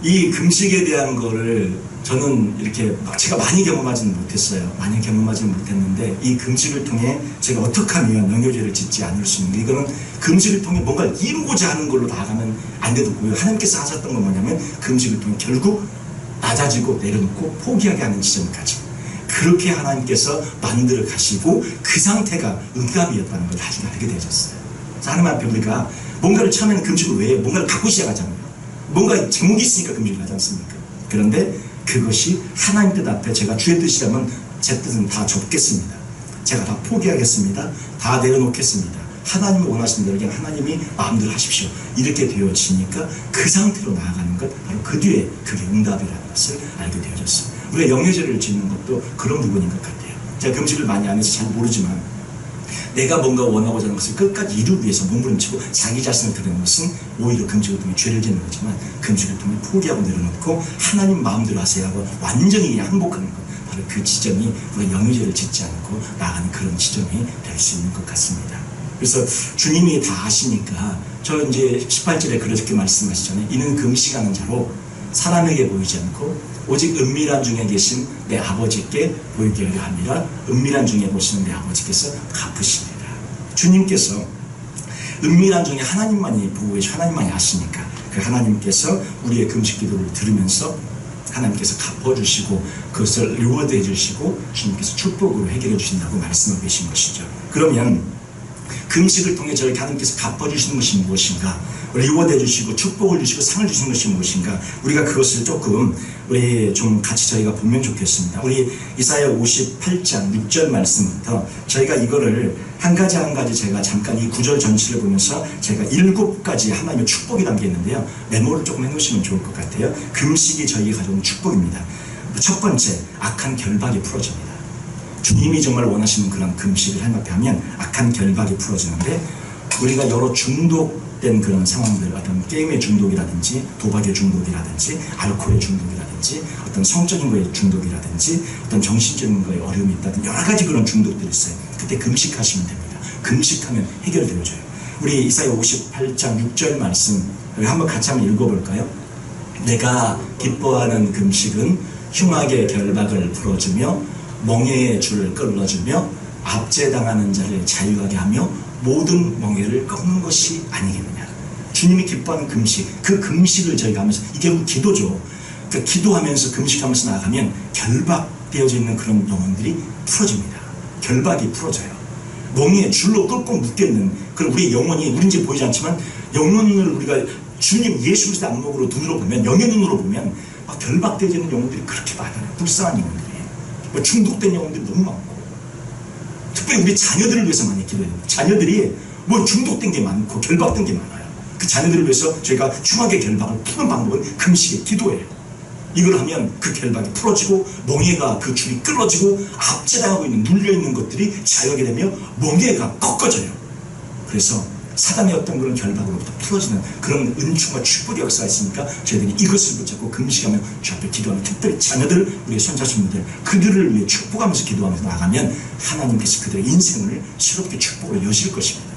이 금식에 대한 거를 저는 이렇게 제가 많이 경험하지는 못했어요. 많이 경험하지는 못했는데 이 금식을 통해 제가 어떻게 하면 영효제를 짓지 않을 수 있는, 이거는 금식을 통해 뭔가를 이루고자 하는 걸로 나아가면 안 되고요. 하나님께서 하셨던 건 뭐냐면 금식을 통해 결국 낮아지고 내려놓고 포기하게 하는 지점까지 그렇게 하나님께서 만들어 가시고 그 상태가 응답이었다는 걸 나중에 알게 되어졌어요. 하나님 앞에 우리가 뭔가를 처음에는 금식을 왜 해요? 뭔가를 갖고 시작하잖아요. 뭔가 제목이 있으니까 금식을 하지 않습니까? 그런데 그것이 하나님 뜻 앞에 제가 주의 뜻이라면 제 뜻은 다 접겠습니다. 제가 다 포기하겠습니다. 다 내려놓겠습니다. 하나님이 원하시는 대로 그냥 하나님이 마음대로 하십시오. 이렇게 되어지니까 그 상태로 나아가는 것, 바로 그 뒤에 그게 응답이라는 것을 알게 되어졌어요. 우리가 영예제를 짓는 것도 그런 부분인 것 같아요. 제가 금식을 많이 안 해서 잘 모르지만 내가 뭔가 원하고자 하는 것을 끝까지 이루기 위해서 몸부림치고 자기 자신을 드러내는 것은 오히려 금식을 통해 죄를 짓는 거지만, 금식을 통해 포기하고 내려놓고 하나님 마음대로 하세요 하고 완전히 그냥 항복하는 것, 바로 그 지점이 우리가 영유제를 짓지 않고 나가는 그런 지점이 될 수 있는 것 같습니다. 그래서 주님이 다 아시니까 저 이제 18절에 그렇게 말씀하시잖아요. 이는 금식하는 자로 사람에게 보이지 않고 오직 은밀한 중에 계신 내 아버지께 보이게 하려 함이라. 은밀한 중에 보시는 내 아버지께서 갚으시리라. 주님께서 은밀한 중에 하나님만이 보고 계시고 하나님만이 아시니까 그 하나님께서 우리의 금식 기도를 들으면서 하나님께서 갚아주시고 그것을 리워드 해주시고 주님께서 축복으로 해결해 주신다고 말씀하고 계신 것이죠. 그러면 금식을 통해 저에게 하나님께서 갚아주시는 것이 무엇인가? 리워드 해주시고 축복을 주시고 상을 주신 것이 무엇인가? 우리가 그것을 조금 우리 좀 같이 저희가 보면 좋겠습니다. 우리 이사야 58장 6절 말씀부터 저희가 이거를 한 가지 한 가지 제가 잠깐 이 구절 전체를 보면서 제가 7가지 하나님의 축복이 담겨 있는데요. 메모를 조금 해놓으시면 좋을 것 같아요. 금식이 저희가 가져온 축복입니다. 첫 번째, 악한 결박이 풀어집니다. 주님이 정말 원하시는 그런 금식을 해놓게 악한 결박이 풀어지는데, 우리가 여러 중독된 그런 상황들, 어떤 게임의 중독이라든지 도박의 중독이라든지 알코올의 중독이라든지 어떤 성적인 거에 중독이라든지 어떤 정신적인 거에 어려움이 있다든지 여러 가지 그런 중독들이 있어요. 그때 금식하시면 됩니다. 금식하면 해결되어져요. 우리 이사야 58장 6절 말씀 한번 같이 한번 읽어볼까요? 내가 기뻐하는 금식은 흉악의 결박을 풀어주며 멍에의 줄을 끌어주며 압제당하는 자를 자유하게 하며 모든 멍에를 꺾는 것이 아니겠느냐. 주님이 기뻐하는 금식, 그 금식을 저희가 하면서, 이게 기도죠. 그러니까 기도하면서 금식하면서 나아가면 결박되어져 있는 그런 영혼들이 풀어집니다. 결박이 풀어져요. 멍에 줄로 꺾고 묶여있는 그런 우리의 영혼이, 우린 이제 보이지 않지만 영혼을 우리가 주님 예수 그리스도 안목으로 눈으로 보면, 영의 눈으로 보면 결박되어져 있는 영혼들이 그렇게 많아요. 불쌍한 영혼들이, 중독된 영혼들이 너무 많고, 특별히 우리 자녀들을 위해서 많이 기도해야 됩니다. 자녀들이 중독된 게 많고 결박된 게 많아요. 그 자녀들을 위해서 저희가 흉악의 결박을 푸는 방법은 금식에 기도예요. 이걸 하면 그 결박이 풀어지고 멍에가 그 줄이 끌어지고 압제당하고 있는, 눌려있는 것들이 자유하게 되며 멍에가 꺾어져요. 그래서 사단의 어떤 그런 결박으로부터 풀어지는 그런 은총과 축복의 역사가 있으니까 저희들이 이것을 붙잡고 금식하며 주 앞에 기도하면, 특별히 자녀들, 우리의 손자손들, 그들을 위해 축복하면서 기도하면서 나가면 하나님께서 그들의 인생을 새롭게 축복을 여실 것입니다.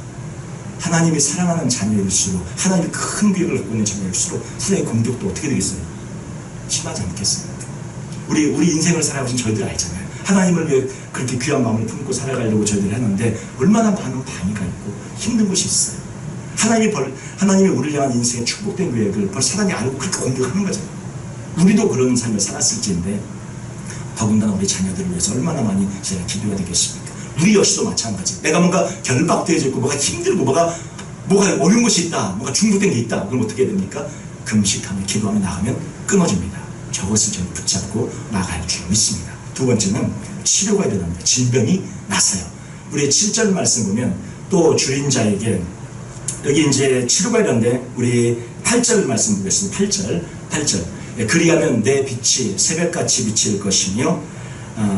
하나님이 사랑하는 자녀일수록, 하나님의 큰 계획을 갖고 있는 자녀일수록 사단의 공격도 어떻게 되겠어요? 심하지 않겠어요? 우리 인생을 살아가신 저희들 알잖아요. 하나님을 위해 그렇게 귀한 마음을 품고 살아가려고 저희들이 하는데 얼마나 많은 방해가 있고 힘든 것이 있어요. 하나님이 우리를 향한 인생의 축복된 계획을 벌써 사단이 알고 그렇게 공격하는 거잖아요. 우리도 그런 삶을 살았을지인데 더군다나 우리 자녀들을 위해서 얼마나 많이 제가 기도해야 되겠습니까? 우리 역시도 마찬가지. 내가 뭔가 결박되어져 있고 뭐가 힘들고 뭐가 어려운 것이 있다, 뭐가 중독된 게 있다, 그럼 어떻게 해야 됩니까? 금식하며 기도하며 나가면 끊어집니다. 저것을 저는 붙잡고 나갈 줄 믿습니다. 두 번째는 치료가 일어납니다. 질병이 나서요. 우리 7절 말씀 보면 또 줄인 자에게, 여기 이제 치료가 일어나는데 우리 8절 말씀 보겠습니다. 8절. 그리하면 내 빛이 새벽같이 비칠 것이며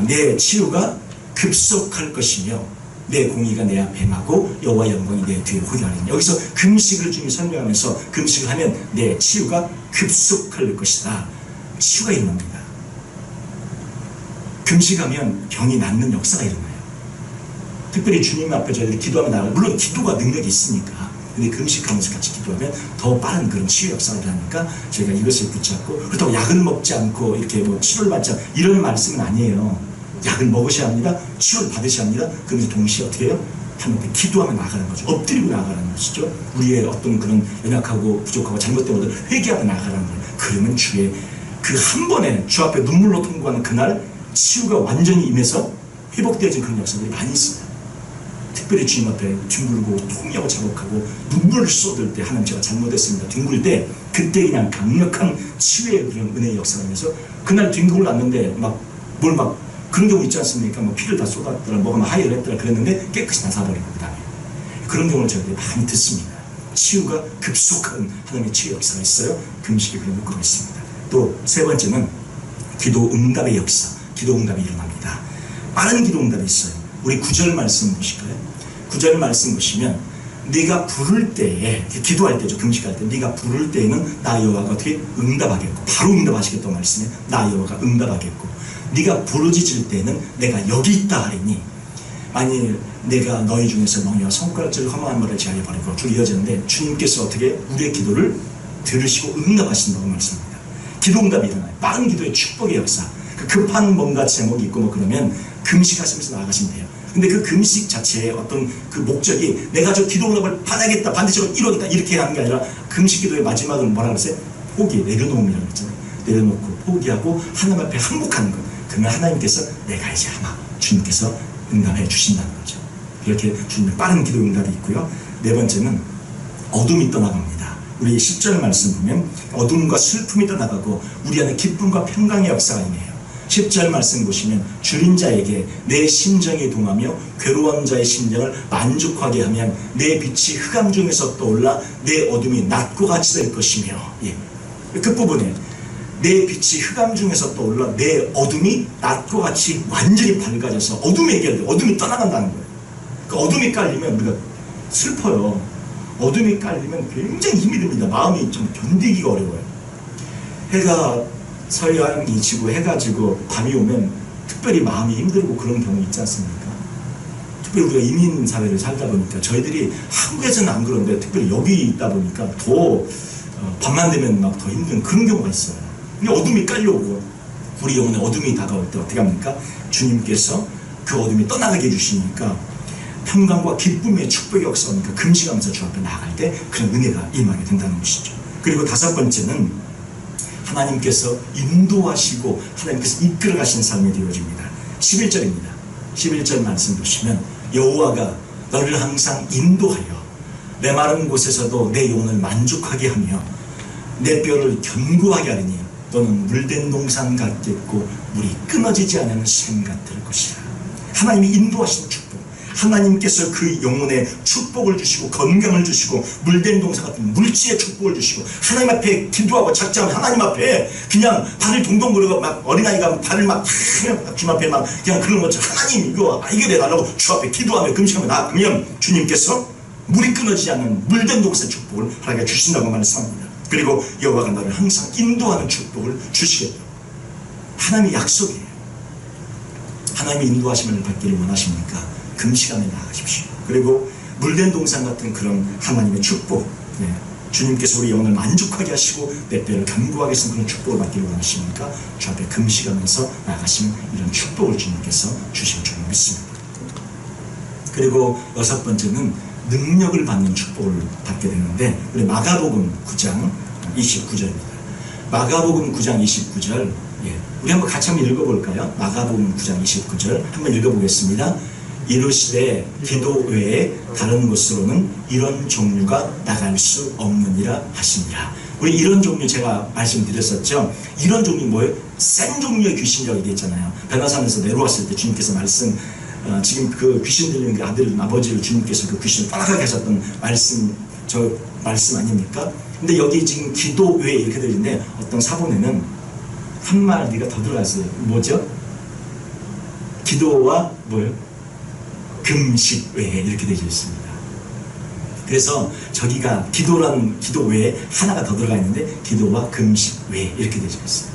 내 치유가 급속할 것이며 내 공의가 내 앞에 임하고 여호와의 영광이 내 뒤에 호위하리니. 여기서 금식을 주님이 설명하면서 금식을 하면 내 치유가 급속할 것이다. 치유가 일어납니다. 금식하면 병이 낫는 역사가 일어나요. 특별히 주님 앞에 저희들이 기도하면 나가요. 물론 기도가 능력이 있으니까. 근데 금식하면서 같이 기도하면 더 빠른 그런 치유 역사가 일어나니까 저희가 이것을 붙잡고, 그렇다고 약을 먹지 않고 이렇게 치료를 받지 않고 이런 말씀은 아니에요. 약을 먹으셔야 합니다. 치료를 받으셔야 합니다. 그러면서 동시에 어떻게 해요? 하나님께 기도하며 나가는 거죠. 엎드리고 나가는 것이죠. 우리의 어떤 그런 연약하고 부족하고 잘못된 것을 회개하며 나가는 거예요. 그러면 주의 그 한 번에 주 앞에 눈물로 통과하는 그날 치유가 완전히 임해서 회복되어진 그런 역사들이 많이 있습니다. 특별히 주님 앞에 뒹굴고 통회하고 자복하고 눈물을 쏟을 때, 하나님 제가 잘못했습니다, 뒹굴 때, 그때 그냥 강력한 치유의 그런 은혜의 역사가 면서 그날 뒹굴 났는데 그런 경우 있지 않습니까? 피를 다 쏟았더라, 뭐가 하이를 했더라 그랬는데 깨끗이 나사버리고 그 다음에 그런 경우를 저희들이 많이 듣습니다. 치유가 급속한 하나님의 치유 역사가 있어요. 금식이 그런 효과가 있습니다. 또 세 번째는 기도 응답의 역사, 기도 응답이 일어납니다. 빠른 기도 응답이 있어요. 우리 9절 말씀 보실까요? 9절 말씀 보시면 네가 부를 때에, 기도할 때죠, 금식할 때, 네가 부를 때에는 나 여호와가 어떻게 응답하겠고, 바로 응답하시겠다고 말씀해. 나 여호와가 응답하겠고, 네가 부르짖을 때에는 내가 여기 있다 하리니, 만일 내가 너희 중에서 멍에와 손가락질을 허망한 말을 제하여 버리고 쭉 이어지는데, 주님께서 어떻게 우리의 기도를 들으시고 응답하신다고 말씀합니다. 기도 응답이 일어나요. 빠른 기도의 축복의 역사. 급한 뭔가 제목이 있고 그러면 금식하시면서 나아가시면 돼요. 근데 그 금식 자체의 어떤 그 목적이 내가 저 기도 응답을 받아야겠다, 반드시 이루어야겠다 이렇게 하는 게 아니라, 금식 기도의 마지막은 뭐라 그랬어요? 포기, 내려놓음이라고 했잖아요. 내려놓고 포기하고 하나님 앞에 항복하는 것. 그러면 하나님께서 내가 이제 아마 주님께서 응답해 주신다는 거죠. 이렇게 주님의 빠른 기도 응답이 있고요. 네 번째는 어둠이 떠나갑니다. 우리 10절 말씀 보면 어둠과 슬픔이 떠나가고 우리 안에 기쁨과 평강의 역사가 임해요. 10절 말씀 보시면 줄인 자에게 내 심정이 동하며 괴로운 자의 심정을 만족하게 하면 내 빛이 흑암 중에서 떠올라 내 어둠이 낮과 같이 될 것이며, 예. 끝부분에 내 빛이 흑암 중에서 떠올라 내 어둠이 낮과 같이 완전히 밝아져서 어둠이 해결돼, 어둠이 떠나간다는 거예요. 그 어둠이 깔리면 우리가 슬퍼요. 어둠이 깔리면 굉장히 힘이 듭니다. 마음이 좀 견디기가 어려워요. 해가 서양이 지고 해가 지고 밤이 오면 특별히 마음이 힘들고 그런 경우 있지 않습니까? 특별히 우리가 이민 사회를 살다 보니까 저희들이 한국에서는 안 그런데 특별히 여기 있다 보니까 더 밤만 되면 막 더 힘든 그런 경우가 있어요. 근데 어둠이 깔려오고 우리 영혼에 어둠이 다가올 때 어떻게 합니까? 주님께서 그 어둠이 떠나가게 해주시니까 평강과 기쁨의 축복의 역사니까 금식하면서 주 앞에 나아갈 때 그런 은혜가 임하게 된다는 것이죠. 그리고 다섯 번째는 하나님께서 인도하시고 하나님께서 이끌어 가신 삶이 되어집니다. 11절입니다. 11절 말씀 보시면 여호와가 너를 항상 인도하여 내 마른 곳에서도 내 영혼을 만족하게 하며 내 뼈를 견고하게 하리니 너는 물된 동산 같겠고 물이 끊어지지 않는 샘 같을 것이라. 하나님이 인도하신 축복, 하나님께서 그 영혼에 축복을 주시고 건강을 주시고 물된 동산 같은 물질의 축복을 주시고 하나님 앞에 기도하고 작정하면 하나님 앞에 그냥 발을 동동 구르고 막 어린아이가 발을 막 주님 앞에 막 그냥 그런 것처럼 하나님 이거 해결해달라고 주 앞에 기도하며 금식하며 나아가면 주님께서 물이 끊어지지 않는 물된 동산 축복을 하나님께 주신다고 말씀합니다. 그리고 여호와가 너를 항상 인도하는 축복을 주시겠다. 하나님의 약속이에요. 하나님의 인도하심을 받기를 원하십니까? 금시간에 나아가십시오. 그리고 물된 동산 같은 그런 하나님의 축복, 네. 주님께서 우리 영혼을 만족하게 하시고 내 뼈를 견고하게 해서 그런 축복을 받기를 원하십니까? 주 앞에 금시간에서 나아가시면 이런 축복을 주님께서 주실 줄 믿습니다. 그리고 여섯 번째는 능력을 받는 축복을 받게 되는데 우리 마가복음 9장 29절입니다. 마가복음 9장 29절, 예. 우리 한번 같이 한번 읽어볼까요? 마가복음 9장 29절 한번 읽어보겠습니다. 이르시되 기도 외에 다른 곳으로는 이런 종류가 나갈 수 없느니라 하시니라. 우리 이런 종류 제가 말씀드렸었죠. 이런 종류 뭐예요? 센 종류의 귀신이라고 얘기했잖아요. 변화산에서 내려왔을 때 주님께서 말씀, 지금 그 귀신 들리는 그 아들 아버지를 주님께서 그 귀신을 떠나가게 하셨던 말씀, 저 말씀 아닙니까? 근데 여기 지금 기도 외에 이렇게 되는데 어떤 사본에는 한 마디가 더 들어갔어요. 뭐죠? 기도와 뭐예요? 금식 외에 이렇게 되어 있습니다. 그래서 저기가 기도란 기도 외에 하나가 더 들어가 있는데 기도와 금식 외에 이렇게 되어 있어요.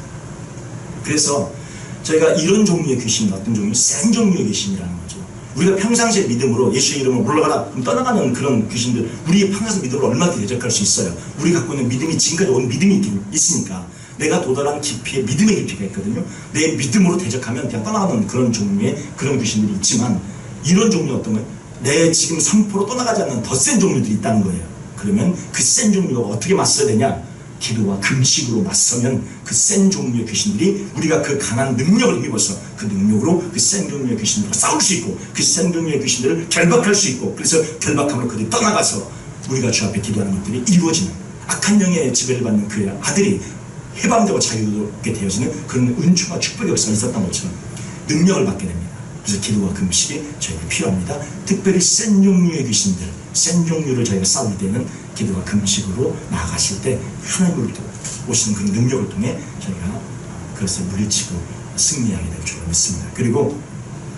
그래서 저희가 이런 종류의 귀신, 어떤 종류, 센 종류의 귀신이라는 거죠. 우리가 평상시에 믿음으로 예수의 이름으로 물러가라 그럼 떠나가는 그런 귀신들 우리 평상시 믿음으로 얼마나 대적할 수 있어요. 우리 갖고 있는 믿음이 지금까지 온 믿음이 있으니까 내가 도달한 깊이에 믿음의 깊이가 있거든요. 내 믿음으로 대적하면 그냥 떠나가는 그런 종류의 그런 귀신들이 있지만 이런 종류 어떤 거예요? 내 지금 선포로 떠나가지 않는 더 센 종류들이 있다는 거예요. 그러면 그 센 종류가 어떻게 맞서야 되냐? 기도와 금식으로 맞서면 그 센 종류의 귀신들이 우리가 그 강한 능력을 힘입어서 그 능력으로 그 센 종류의 귀신들과 싸울 수 있고 그 센 종류의 귀신들을 결박할 수 있고 그래서 결박함으로 그들이 떠나가서 우리가 주 앞에 기도하는 것들이 이루어지는 악한 영의 지배를 받는 그 아들이 해방되고 자유롭게 되어지는 그런 은총과 축복의 역사가 있었던 것처럼 능력을 받게 됩니다. 그래서 기도와 금식이 저희가 필요합니다. 특별히 센 종류의 귀신들, 센 종류를 저희가 싸울 때는 기도와 금식으로 나아가실 때 하나님으로부터 오시는 그런 능력을 통해 저희가 그것을 물리치고 승리하게 될 줄 믿습니다. 그리고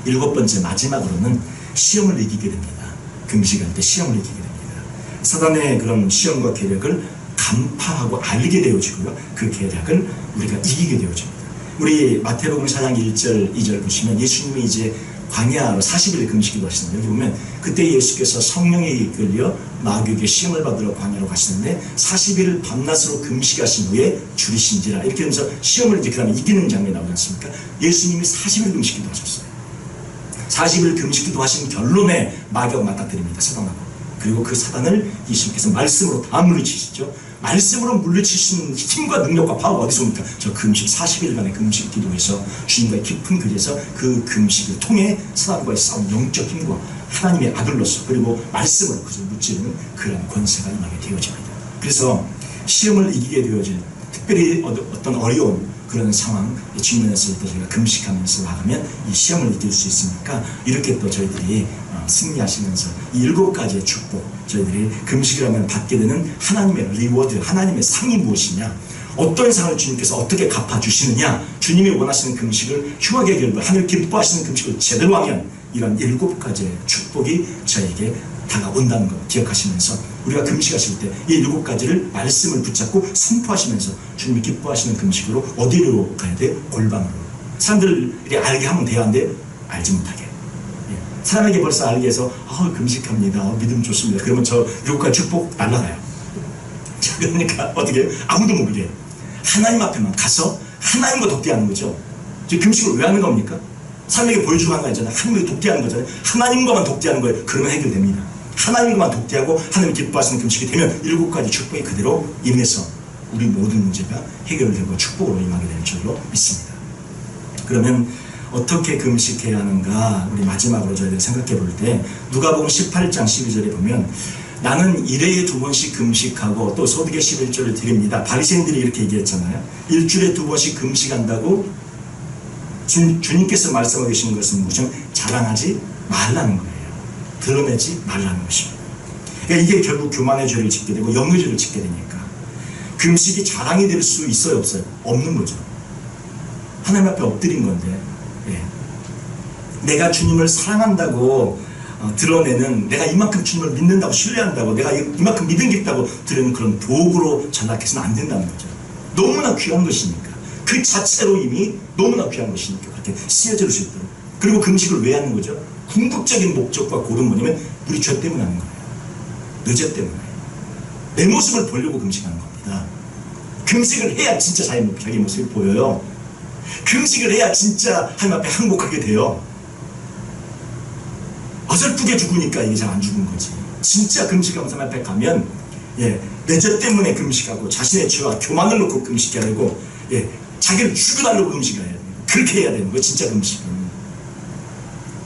일곱 번째 마지막으로는 시험을 이기게 됩니다. 금식할 때 시험을 이기게 됩니다. 사단의 그런 시험과 계략을 간파하고 알게 되어지고요. 그 계략을 우리가 이기게 되어집니다. 우리 마태복음 4장 1절 2절 보시면 예수님이 이제 광야로 40일 금식기도 하시는데 여기 보면 그때 예수께서 성령에 이끌려 마귀에게 시험을 받으러 광야로 가시는데 40일 밤낮으로 금식하신 후에 줄이신지라 이렇게 하면서 시험을 이제 그 다음에 이기는 장면이 나오지 않습니까? 예수님이 40일 금식기도 하셨어요. 40일 금식기도 하신 결론에 마귀가 맞닥뜨립니다. 사단하고. 그리고 그 사단을 예수님께서 말씀으로 다 물리치시죠. 말씀으로 물리치시는 힘과 능력과 파워가 어디서 옵니까? 저 금식 40일간의 금식 기도에서 주님과의 깊은 거리에서 그 금식을 통해 사단과의 싸움 영적 힘과 하나님의 아들로서 그리고 말씀으로 그것을 무찌르는 그런 권세가 임하게 되어집니다. 그래서 시험을 이기게 되어질, 특별히 어떤 어려운 그런 상황 직면했을 때 저희가 금식하면서 나가면 이 시험을 이길 수 있으니까 이렇게 또 저희들이 승리하시면서 이 7가지의 축복, 저희들이 금식을 하면 받게 되는 하나님의 리워드, 하나님의 상이 무엇이냐, 어떤 상을 주님께서 어떻게 갚아주시느냐, 주님이 원하시는 금식을 흉하게 결부, 하늘 기뻐하시는 금식을 제대로 하면 이런 7가지의 축복이 저에게 다가온다는 것 기억하시면서 우리가 금식하실 때 이 7가지를 말씀을 붙잡고 선포하시면서 주님이 기뻐하시는 금식으로 어디로 가야 돼? 골방으로. 사람들이 알게 하면 돼야하는데 알지 못하게. 사람에게 벌써 알게 해서 금식합니다. 믿음 좋습니다. 그러면 저 7가지 축복 날라가요. 그러니까 어떻게 아무도 모르게 하나님 앞에만 가서 하나님과 독대하는 거죠. 금식을 왜 하는 겁니까? 사람에게 보여주고 하는 거 아니잖아요. 하나님에게 독대하는 거잖아요. 하나님과만 독대하는 거예요. 그러면 해결됩니다. 하나님과만 독대하고 하나님 기뻐하시는 금식이 되면 7가지 축복이 그대로 임해서 우리 모든 문제가 해결되고 축복으로 임하게 될 줄로 믿습니다. 그러면 어떻게 금식해야 하는가, 우리 마지막으로 저희들이 생각해 볼 때 누가복음 18장 12절에 보면 나는 1회에 2번씩 금식하고 또 소득의 11조를 드립니다. 바리새인들이 이렇게 얘기했잖아요. 일주일에 2번씩 금식한다고 주님께서 말씀하고 계시는 것은 무슨 자랑하지 말라는 거예요. 드러내지 말라는 것입니다. 그러니까 이게 결국 교만의 죄를 짓게 되고 영의 죄를 짓게 되니까 금식이 자랑이 될 수 있어요, 없어요? 없는 거죠. 하나님 앞에 엎드린 건데, 내가 주님을 사랑한다고 드러내는, 내가 이만큼 주님을 믿는다고 신뢰한다고, 내가 이만큼 믿은 게 있다고 드러내는 그런 도구로 전락해서는 안 된다는 거죠. 너무나 귀한 것이니까, 그 자체로 이미 너무나 귀한 것이니까 그렇게 쓰여질 수 있도록. 그리고 금식을 왜 하는 거죠? 궁극적인 목적과 고른 뭐냐면 우리 죄 때문에 하는 거예요. 너 죄 때문에. 내 모습을 보려고 금식하는 겁니다. 금식을 해야 진짜 자기 모습이 보여요. 금식을 해야 진짜 하나님 앞에 항복하게 돼요. 어설프게 죽으니까 이게 잘 안 죽은 거지. 진짜 금식하면서 하나님 앞에 가면 내 죄 때문에 금식하고 자신의 죄와 교만을 놓고 금식해야 되고 자기를 죽여달라고 금식해야 돼요. 그렇게 해야 되는 거예요, 진짜 금식은.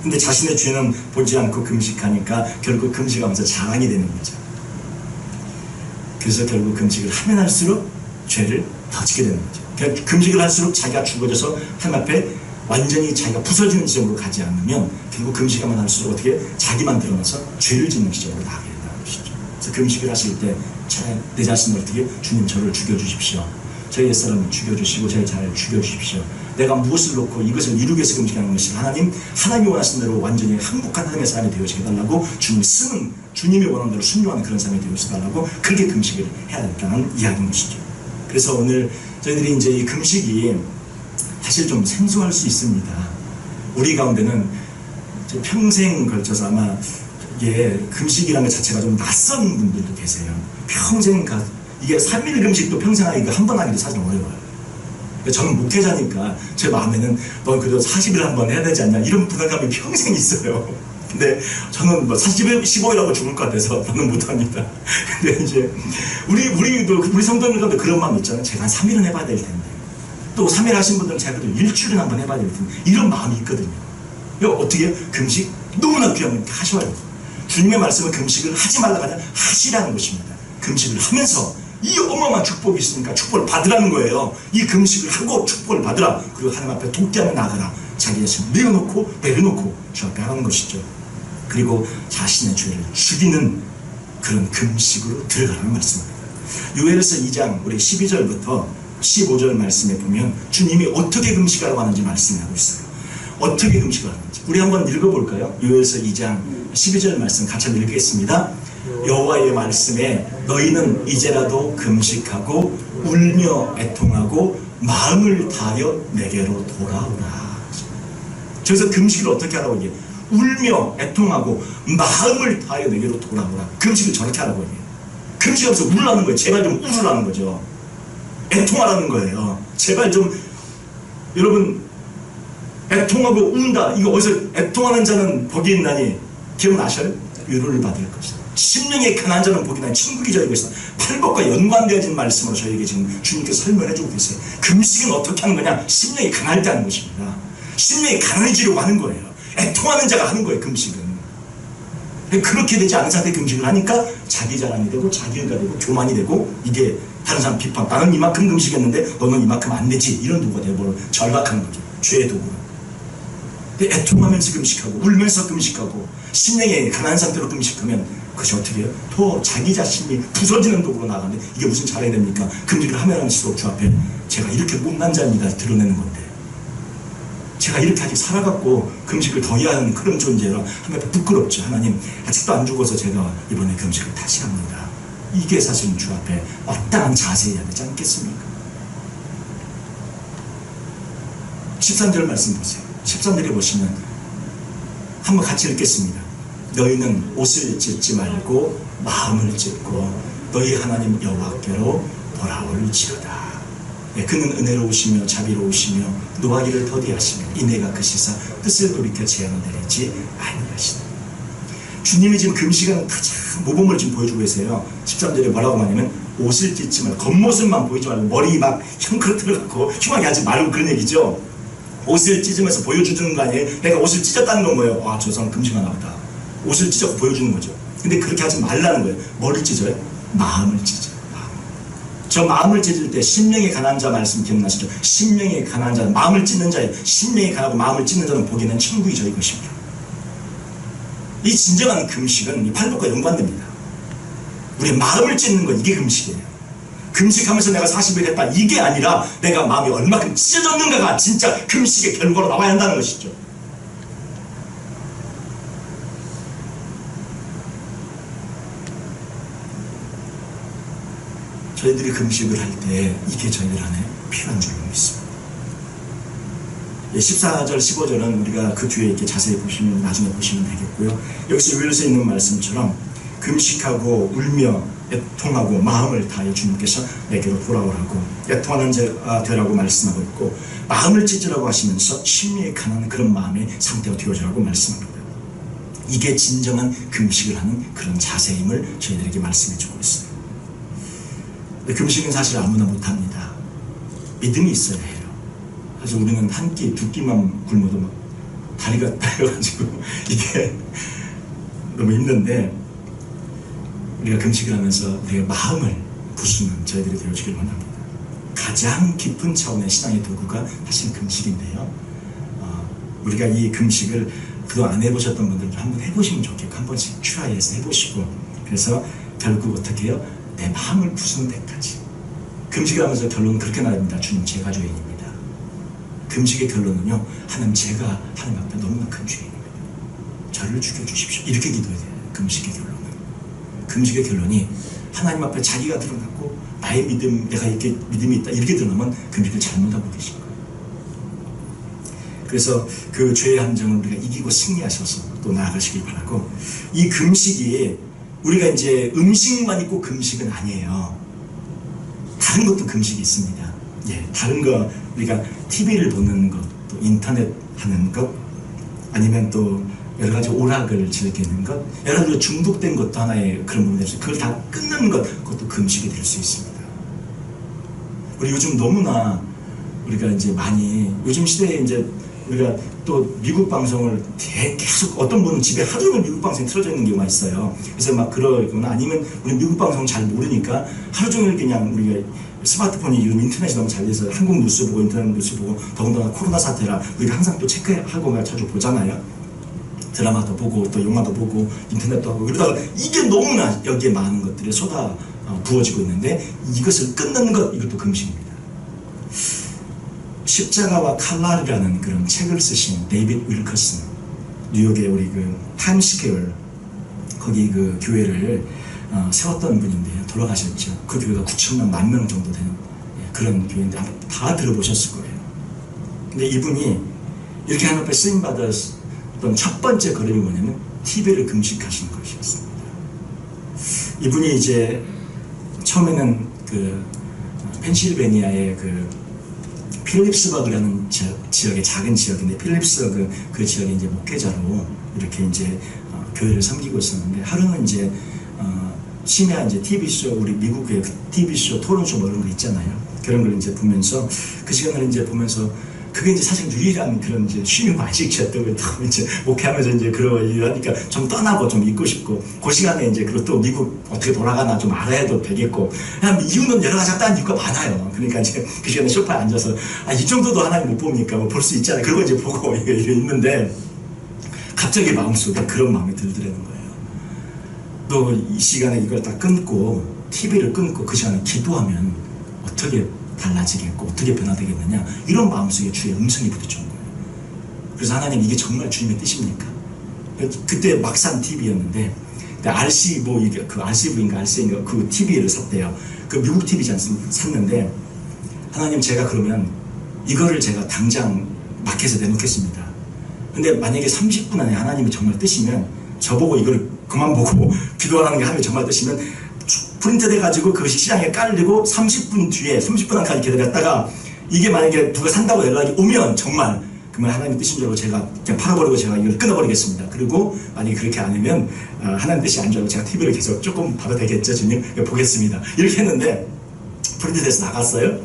근데 자신의 죄는 보지 않고 금식하니까 결국 금식하면서 자랑이 되는 거죠. 그래서 결국 금식을 하면 할수록 죄를 더 짓게 되는 거죠. 그러니까 금식을 할수록 자기가 죽어져서 하나님 앞에 완전히 자기가 부서지는 지점으로 가지 않으면 결국 금식하면 할수록 어떻게 자기만 드러나서 죄를 짓는 지점으로 나가게 된다는 것이죠. 그래서 금식을 하실 때 내 자신을 어떻게, 주님 저를 죽여주십시오. 저희 옛사람을 죽여주시고 저희 자를 죽여주십시오. 내가 무엇을 놓고 이것을 이루기 위해서 금식하는 것이 하나님이 원하시는 대로 완전히 항복한 하나님의 사람이 되어지게 달라고 주님이 쓰는, 주님이 원하는 대로 순종하는 그런 사람이 되어지게 달라고 그렇게 금식을 해야 된다는 이야기인 것이죠. 그래서 오늘 저희들이 이제 이 금식이 사실 좀 생소할 수 있습니다. 우리 가운데는 평생 걸쳐서 아마 이게 금식이라는 것 자체가 좀 낯선 분들도 계세요. 평생 이게 3일 금식도 평생 하기가 한 번 하기도 사실 어려워요. 저는 목회자니까 제 마음에는 넌 그래도 40일 한 번 해야 되지 않냐 이런 부담감이 평생 있어요. 근데 저는 뭐 15일하고 죽을 것 같아서 저는 못합니다. 근데 이제 우리 성도님들도 그런 마음 있잖아요. 제가 한 3일은 해봐야 될 텐데, 또 3일 하신 분들은 제가 그래도 일주일은 한번 해봐야 될 텐데, 이런 마음이 있거든요. 어떻게 금식 너무나 귀한 거 하셔요. 주님의 말씀은 금식을 하지 말라가 아니라 하시라는 것입니다. 금식을 하면서 이 어마어마한 축복이 있으니까 축복을 받으라는 거예요. 이 금식을 하고 축복을 받으라. 그리고 하나님 앞에 독대하며 나가라. 자기 자신을 내려놓고 주 앞에 하는 것이죠. 그리고 자신의 죄를 죽이는 그런 금식으로 들어가라는 말씀입니다. 요엘서 2장 우리 12절부터 15절 말씀에 보면 주님이 어떻게 금식하라고 하는지 말씀하고 있어요. 어떻게 금식을 하는지 우리 한번 읽어볼까요? 요엘서 2장 12절 말씀 같이 한번 읽겠습니다. 여호와의 말씀에 너희는 이제라도 금식하고 울며 애통하고 마음을 다하여 내게로 돌아오라. 그래서 금식을 어떻게 하라고 얘기해요? 울며 애통하고 마음을 다하여 내게로 돌아오라. 금식을 저렇게 하라고 얘기해요. 금식하면서 울라는 거예요. 제발 좀 울으라는 거죠. 애통하라는 거예요. 제발 좀, 여러분, 애통하고 운다. 이거 어디서 애통하는 자는 복이 있나니 기억나셔요? 위로를 받을 것이다. 심령에 강한 자는 복이 나니 천국이 저희 것이다. 팔복과 연관되어진 말씀으로 저에게 지금 주님께서 설명해주고 계세요. 금식은 어떻게 하는 거냐? 심령이 강할 때 하는 것입니다. 심령이 강해지려고 하는 거예요. 애통하는 자가 하는 거예요, 금식은. 그렇게 되지 않은 상태에 금식을 하니까 자기 자랑이 되고 자기 의가 되고 교만이 되고 이게 다른 사람 비판. 나는 이만큼 금식했는데 너는 이만큼 안 되지. 이런 도구가 되어버려 절박한 거죠. 죄의 도구로. 근데 애통하면서 금식하고 울면서 금식하고 심령에 가난한 상태로 금식하면 그것이 어떻게 해요? 더 자기 자신이 부서지는 도구로 나가는데 이게 무슨 잘해야 됩니까? 금식을 하면 할수록 주 앞에 제가 이렇게 못난 자입니다 드러내는 건데, 제가 이렇게 아직 살아갖고 금식을 더 해야 하는 그런 존재라 하면 부끄럽죠. 하나님 아직도 안 죽어서 제가 이번에 금식을 다시 합니다. 이게 사실은 주 앞에 마땅한 자세여야 되지 않겠습니까? 13절 말씀 보세요. 13절에 보시면 한번 같이 읽겠습니다. 너희는 옷을 찢지 말고 마음을 찢고 너희 하나님 여호와께로 돌아올지어다. 그는 은혜로우시며 자비로우시며 노하기를 더디하시며 인애가 크시사 뜻을 돌이켜 재앙을 내리지 아니하시다. 주님이 지금 금시간 가장 모범을 지금 보여주고 계세요. 13절에 뭐라고 하냐면 옷을 찢지 말고, 겉모습만 보이지 말고 머리 막 형크로 들어가고 흉하게 하지 말고 그런 얘기죠. 옷을 찢으면서 보여주는 거 아니에요? 내가 옷을 찢었다는 건 뭐예요? 아, 저 사람 금식하나 보다. 옷을 찢어서 보여주는 거죠. 근데 그렇게 하지 말라는 거예요. 뭐를 찢어요? 마음을 찢어요. 저 마음을 찢을 때 심령이 가난한 자 말씀 기억나시죠? 심령이 가난한 자는 마음을 찢는 자예요. 심령이 가난하고 마음을 찢는 자는 보기에는 천국이죠. 이것입니다. 이 진정한 금식은 이 팔복과 연관됩니다. 우리의 마음을 찢는 건 이게 금식이에요. 금식하면서 내가 40일 했다 이게 아니라 내가 마음이 얼마큼 찢어졌는가가 진짜 금식의 결과로 나와야 한다는 것이죠. 저희들이 금식을 할 때 이게 저희들 안에 필요한 줄로 믿습니다. 14절, 15절은 우리가 그 뒤에 이렇게 자세히 보시면, 나중에 보시면 되겠고요. 여기서 요일서 있는 말씀처럼 금식하고 울며 애통하고 마음을 다해 주님께서 내게로 돌아오라고, 애통하는 자가 되라고 말씀하고 있고, 마음을 찢으라고 하시면서 심리에 가는 그런 마음의 상태가 되어주라고 말씀합니다. 이게 진정한 금식을 하는 그런 자세임을 저희들에게 말씀해 주고 있어요. 금식은 사실 아무나 못합니다. 믿음이 있어야 해요. 사실 우리는 한 끼, 두 끼만 굶어도 막 다리가 떨려가지고 이게 너무 힘든데, 우리가 금식을 하면서 내 마음을 부수는 저희들이 되어주길 원합니다. 가장 깊은 차원의 신앙의 도구가 사실 금식인데요. 우리가 이 금식을 그동안 안 해보셨던 분들은 한번 해보시면 좋겠고, 한 번씩 트라이해서 해보시고, 그래서 결국 어떻게 해요? 내 마음을 부수는 데까지. 금식을 하면서 결론은 그렇게 나옵니다. 주님, 제가 죄인입니다. 금식의 결론은요, 하나님, 제가 하나님 앞에 너무나 큰 죄인입니다. 저를 죽여주십시오. 이렇게 기도해야 돼요. 금식의 결론은. 금식의 결론이 하나님 앞에 자기가 드러났고 나의 믿음, 내가 이렇게 믿음이 있다 이렇게 드러나면 금식을 잘못하고 계신 거예요. 그래서 그 죄의 함정을 우리가 이기고 승리하셔서 또 나아가시길 바라고, 이 금식이 우리가 이제 음식만 있고 금식은 아니에요. 다른 것도 금식이 있습니다. 예, 다른 거, 우리가 TV를 보는 것, 또 인터넷 하는 것, 아니면 또 여러 가지 오락을 즐기는 것, 여러 가지 중독된 것도 하나의 그런 부분이 있어요. 그걸 다 끊는 것, 그것도 금식이 될 수 있습니다. 우리 요즘 너무나 우리가 이제 많이, 요즘 시대에 이제 우리가 또 미국 방송을 계속, 어떤 분은 집에 하루 종일 미국 방송이 틀어져 있는 경우가 있어요. 그래서 막 그러거나, 아니면 우리 미국 방송 잘 모르니까 하루 종일 그냥 우리가 스마트폰이 요즘 인터넷이 너무 잘 돼서 한국 뉴스 보고 인터넷 뉴스 보고, 더군다나 코로나 사태라 우리가 항상 또 체크하고 자주 보잖아요. 드라마도 보고 또 영화도 보고 인터넷도 하고, 그러다가 이게 너무나 여기에 많은 것들이 쏟아 부어지고 있는데, 이것을 끊는 것, 이것도 금식입니다. 십자가와 칼날이라는 그런 책을 쓰신 데이빗 윌커슨, 뉴욕의 우리 그 타임스퀘어 거기 그 교회를 세웠던 분인데요. 돌아가셨죠. 그 교회가 9천만, 10,000명 정도 되는 그런 교회인데 아마 다 들어보셨을 거예요. 근데 이분이 이렇게 하나님 앞에 쓰임받았던 첫 번째 걸음이 뭐냐면 TV를 금식하시는 것이었습니다. 이분이 이제 처음에는 그 펜실베니아의 그 필립스버그라는 지역의 작은 지역인데, 필립스버그 그 지역의 이제 목회자로 이렇게 이제 교회를 섬기고 있었는데, 하루는 이제 심야 이제 TV쇼, 우리 미국의 그 TV쇼 토론쇼 뭐 이런 거 있잖아요. 그런 걸 이제 보면서, 그 시간을 이제 보면서 그게 이제 사실 유일한 그런 이제 쉼이 만식이었던 거예요. 또 이제 목회하면서 이제 그러니까 좀 떠나고 좀 있고 싶고, 그 시간에 이제 그리고 또 미국 어떻게 돌아가나 좀 알아야도 되겠고, 그냥 이유는 여러 가지 딴 이유가 많아요. 그러니까 이제 그 시간에 소파에 앉아서 이 정도도 하나님 못 보니까 뭐 볼 수 있잖아요. 그러고 이제 보고 이게 있는데 갑자기 마음속에 그런 마음이 들더라는 거예요. 또 이 시간에 이걸 다 끊고 TV를 끊고 그 시간에 기도하면 어떻게 달라지겠고 어떻게 변화되겠느냐, 이런 마음속에 주의 음성이 부딪혀온 거예요. 그래서 하나님, 이게 정말 주님의 뜻입니까? 그때 막산 TV였는데 RC 뭐 이게 그 RCV인가 RC인가 그 TV를 샀대요. 그 미국 TV지 않습니까? 샀는데 하나님, 제가 그러면 이거를 제가 당장 마켓에 내놓겠습니다. 근데 만약에 30분 안에 하나님이 정말 뜨시면 저보고 이걸 그만 보고 기도하라는 게 하나님이 정말 뜨시면 프린트 돼가지고 그 시장에 깔리고 30분 뒤에 30분 안까지 기다렸다가 이게 만약에 누가 산다고 연락이 오면 정말 그러면 하나님 뜻인 줄 알고 제가 그냥 팔아버리고 제가 이걸 끊어버리겠습니다. 그리고 만약에 그렇게 안 하면 하나님 뜻이 아닌 줄 알고 제가 TV를 계속 조금 봐도 되겠죠 주님? 보겠습니다. 이렇게 했는데 프린트 돼서 나갔어요.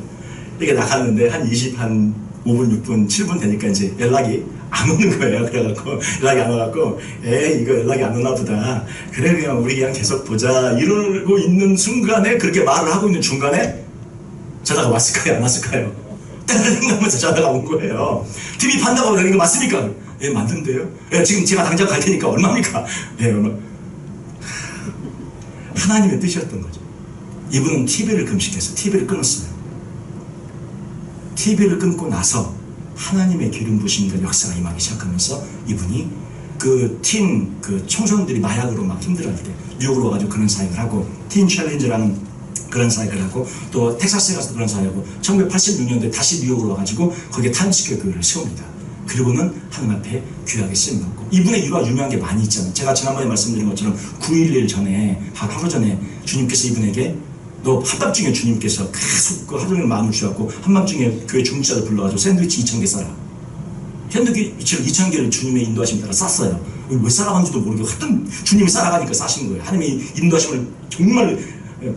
이렇게 나갔는데 한 5분, 6분, 7분 되니까 이제 연락이 안 오는 거예요. 그래갖고 연락이 안 와갖고 이거 연락이 안 오나 보다. 그래 그냥 우리 그냥 계속 보자 이러고 있는 순간에, 그렇게 말을 하고 있는 중간에 전화가 왔을까요? 안 왔을까요? 따라다니면서 전화가 온 거예요. TV 판다고 그러는 거 맞습니까? 예, 맞는데요. 예, 지금 제가 당장 갈 테니까 얼마입니까? 예, 얼마. 하나님의 뜻이었던 거죠. 이분은 TV를 금식해서 TV를 끊었어요. TV를 끊고 나서 하나님의 기름 부심과 역사가 임하기 시작하면서 이분이 그 청소년들이 마약으로 막 힘들어할 때 뉴욕으로 와가지고 그런 사역을 하고, 틴 챌린저라는 그런 사역을 하고, 또 텍사스에 가서 그런 사역을 하고, 1986년도에 다시 뉴욕으로 와가지고 거기에 타임스퀘어 교회를 세웁니다. 그리고는 하나님 앞에 귀하게 쓰임받고, 이분의 일화가 유명한 게 많이 있잖아요. 제가 지난번에 말씀드린 것처럼 9.11 전에 하루 전에 주님께서 이분에게 너 한밤중에 주님께서 계속 그 하루 종일 마음을 주셨고 한밤중에 교회 중직자를 불러가지고 샌드위치 2,000개 싸라. 샌드위치를 2,000개를 주님의 인도하심 따라 쌌어요. 왜 싸라간지도 모르고 하여튼 주님이 싸라가니까 싸신 거예요. 하나님이 인도하심을 정말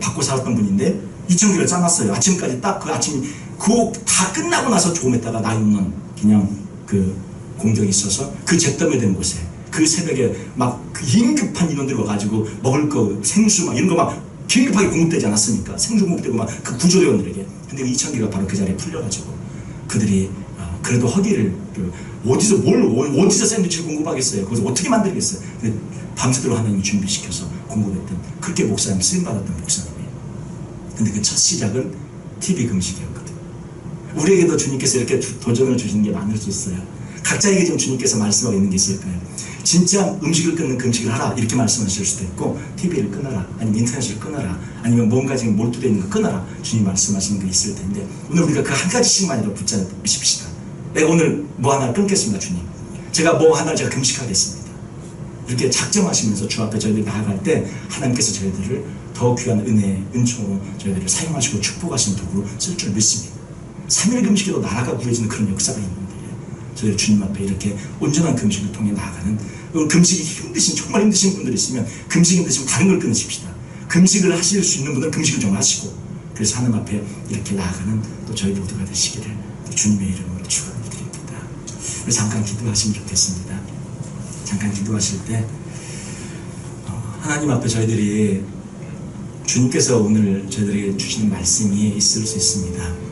받고 살았던 분인데 2,000개를 싸놨어요. 아침까지 딱 그 아침 그거 다 끝나고 나서 조금 있다가 나 있는 그냥 그 공격이 있어서 그 잿더미 된 곳에 그 새벽에 막 그 긴급한 인원들이 와가지고 먹을 거 생수 막 이런 거 막 긴급하게 공급되지 않았습니까? 생수 공급되고 막 그 구조대원들에게. 근데 그 2,000개가 바로 그 자리에 풀려가지고 그들이 그래도 허기를 어디서 샌드위치를 공급하겠어요? 거기서 어떻게 만들겠어요? 근데 밤새도록 하나님이 준비시켜서 공급했던, 그렇게 목사님 쓰임받았던 목사님이에요. 근데 그 첫 시작은 TV 금식이었거든요. 우리에게도 주님께서 이렇게 도전을 주시는 게 많을 수 있어요. 각자에게 지금 주님께서 말씀하고 있는 게 있을 거예요. 진짜 음식을 끊는 금식을 하라 이렇게 말씀하실 수도 있고, TV를 끊어라, 아니면 인터넷을 끊어라, 아니면 뭔가 지금 몰두되어 있는 거 끊어라, 주님 말씀하시는 게 있을 텐데, 오늘 우리가 그 한 가지씩만이라도 붙잡으십시다. 내가 오늘 뭐 하나 끊겠습니다. 주님, 제가 뭐 하나 제가 금식하겠습니다. 이렇게 작정하시면서 주 앞에 저희들이 나아갈 때 하나님께서 저희들을 더 귀한 은혜, 은총으로 저희들을 사용하시고 축복하시는 도구로 쓸 줄 믿습니다. 3일 금식에도 나라가 구해지는 그런 역사가 있는데, 저희 주님 앞에 이렇게 온전한 금식을 통해 나아가는, 금식이 힘드신, 정말 힘드신 분들이 있으면 금식이 힘드시면 다른 걸 끊으십시다. 금식을 하실 수 있는 분들은 금식을 좀 하시고, 그래서 하나님 앞에 이렇게 나아가는 또 저희 모두가 되시기를 주님의 이름으로 축원드립니다. 우리 잠깐 기도하시면 좋겠습니다. 잠깐 기도하실 때 하나님 앞에 저희들이 주님께서 오늘 저희들에게 주시는 말씀이 있을 수 있습니다.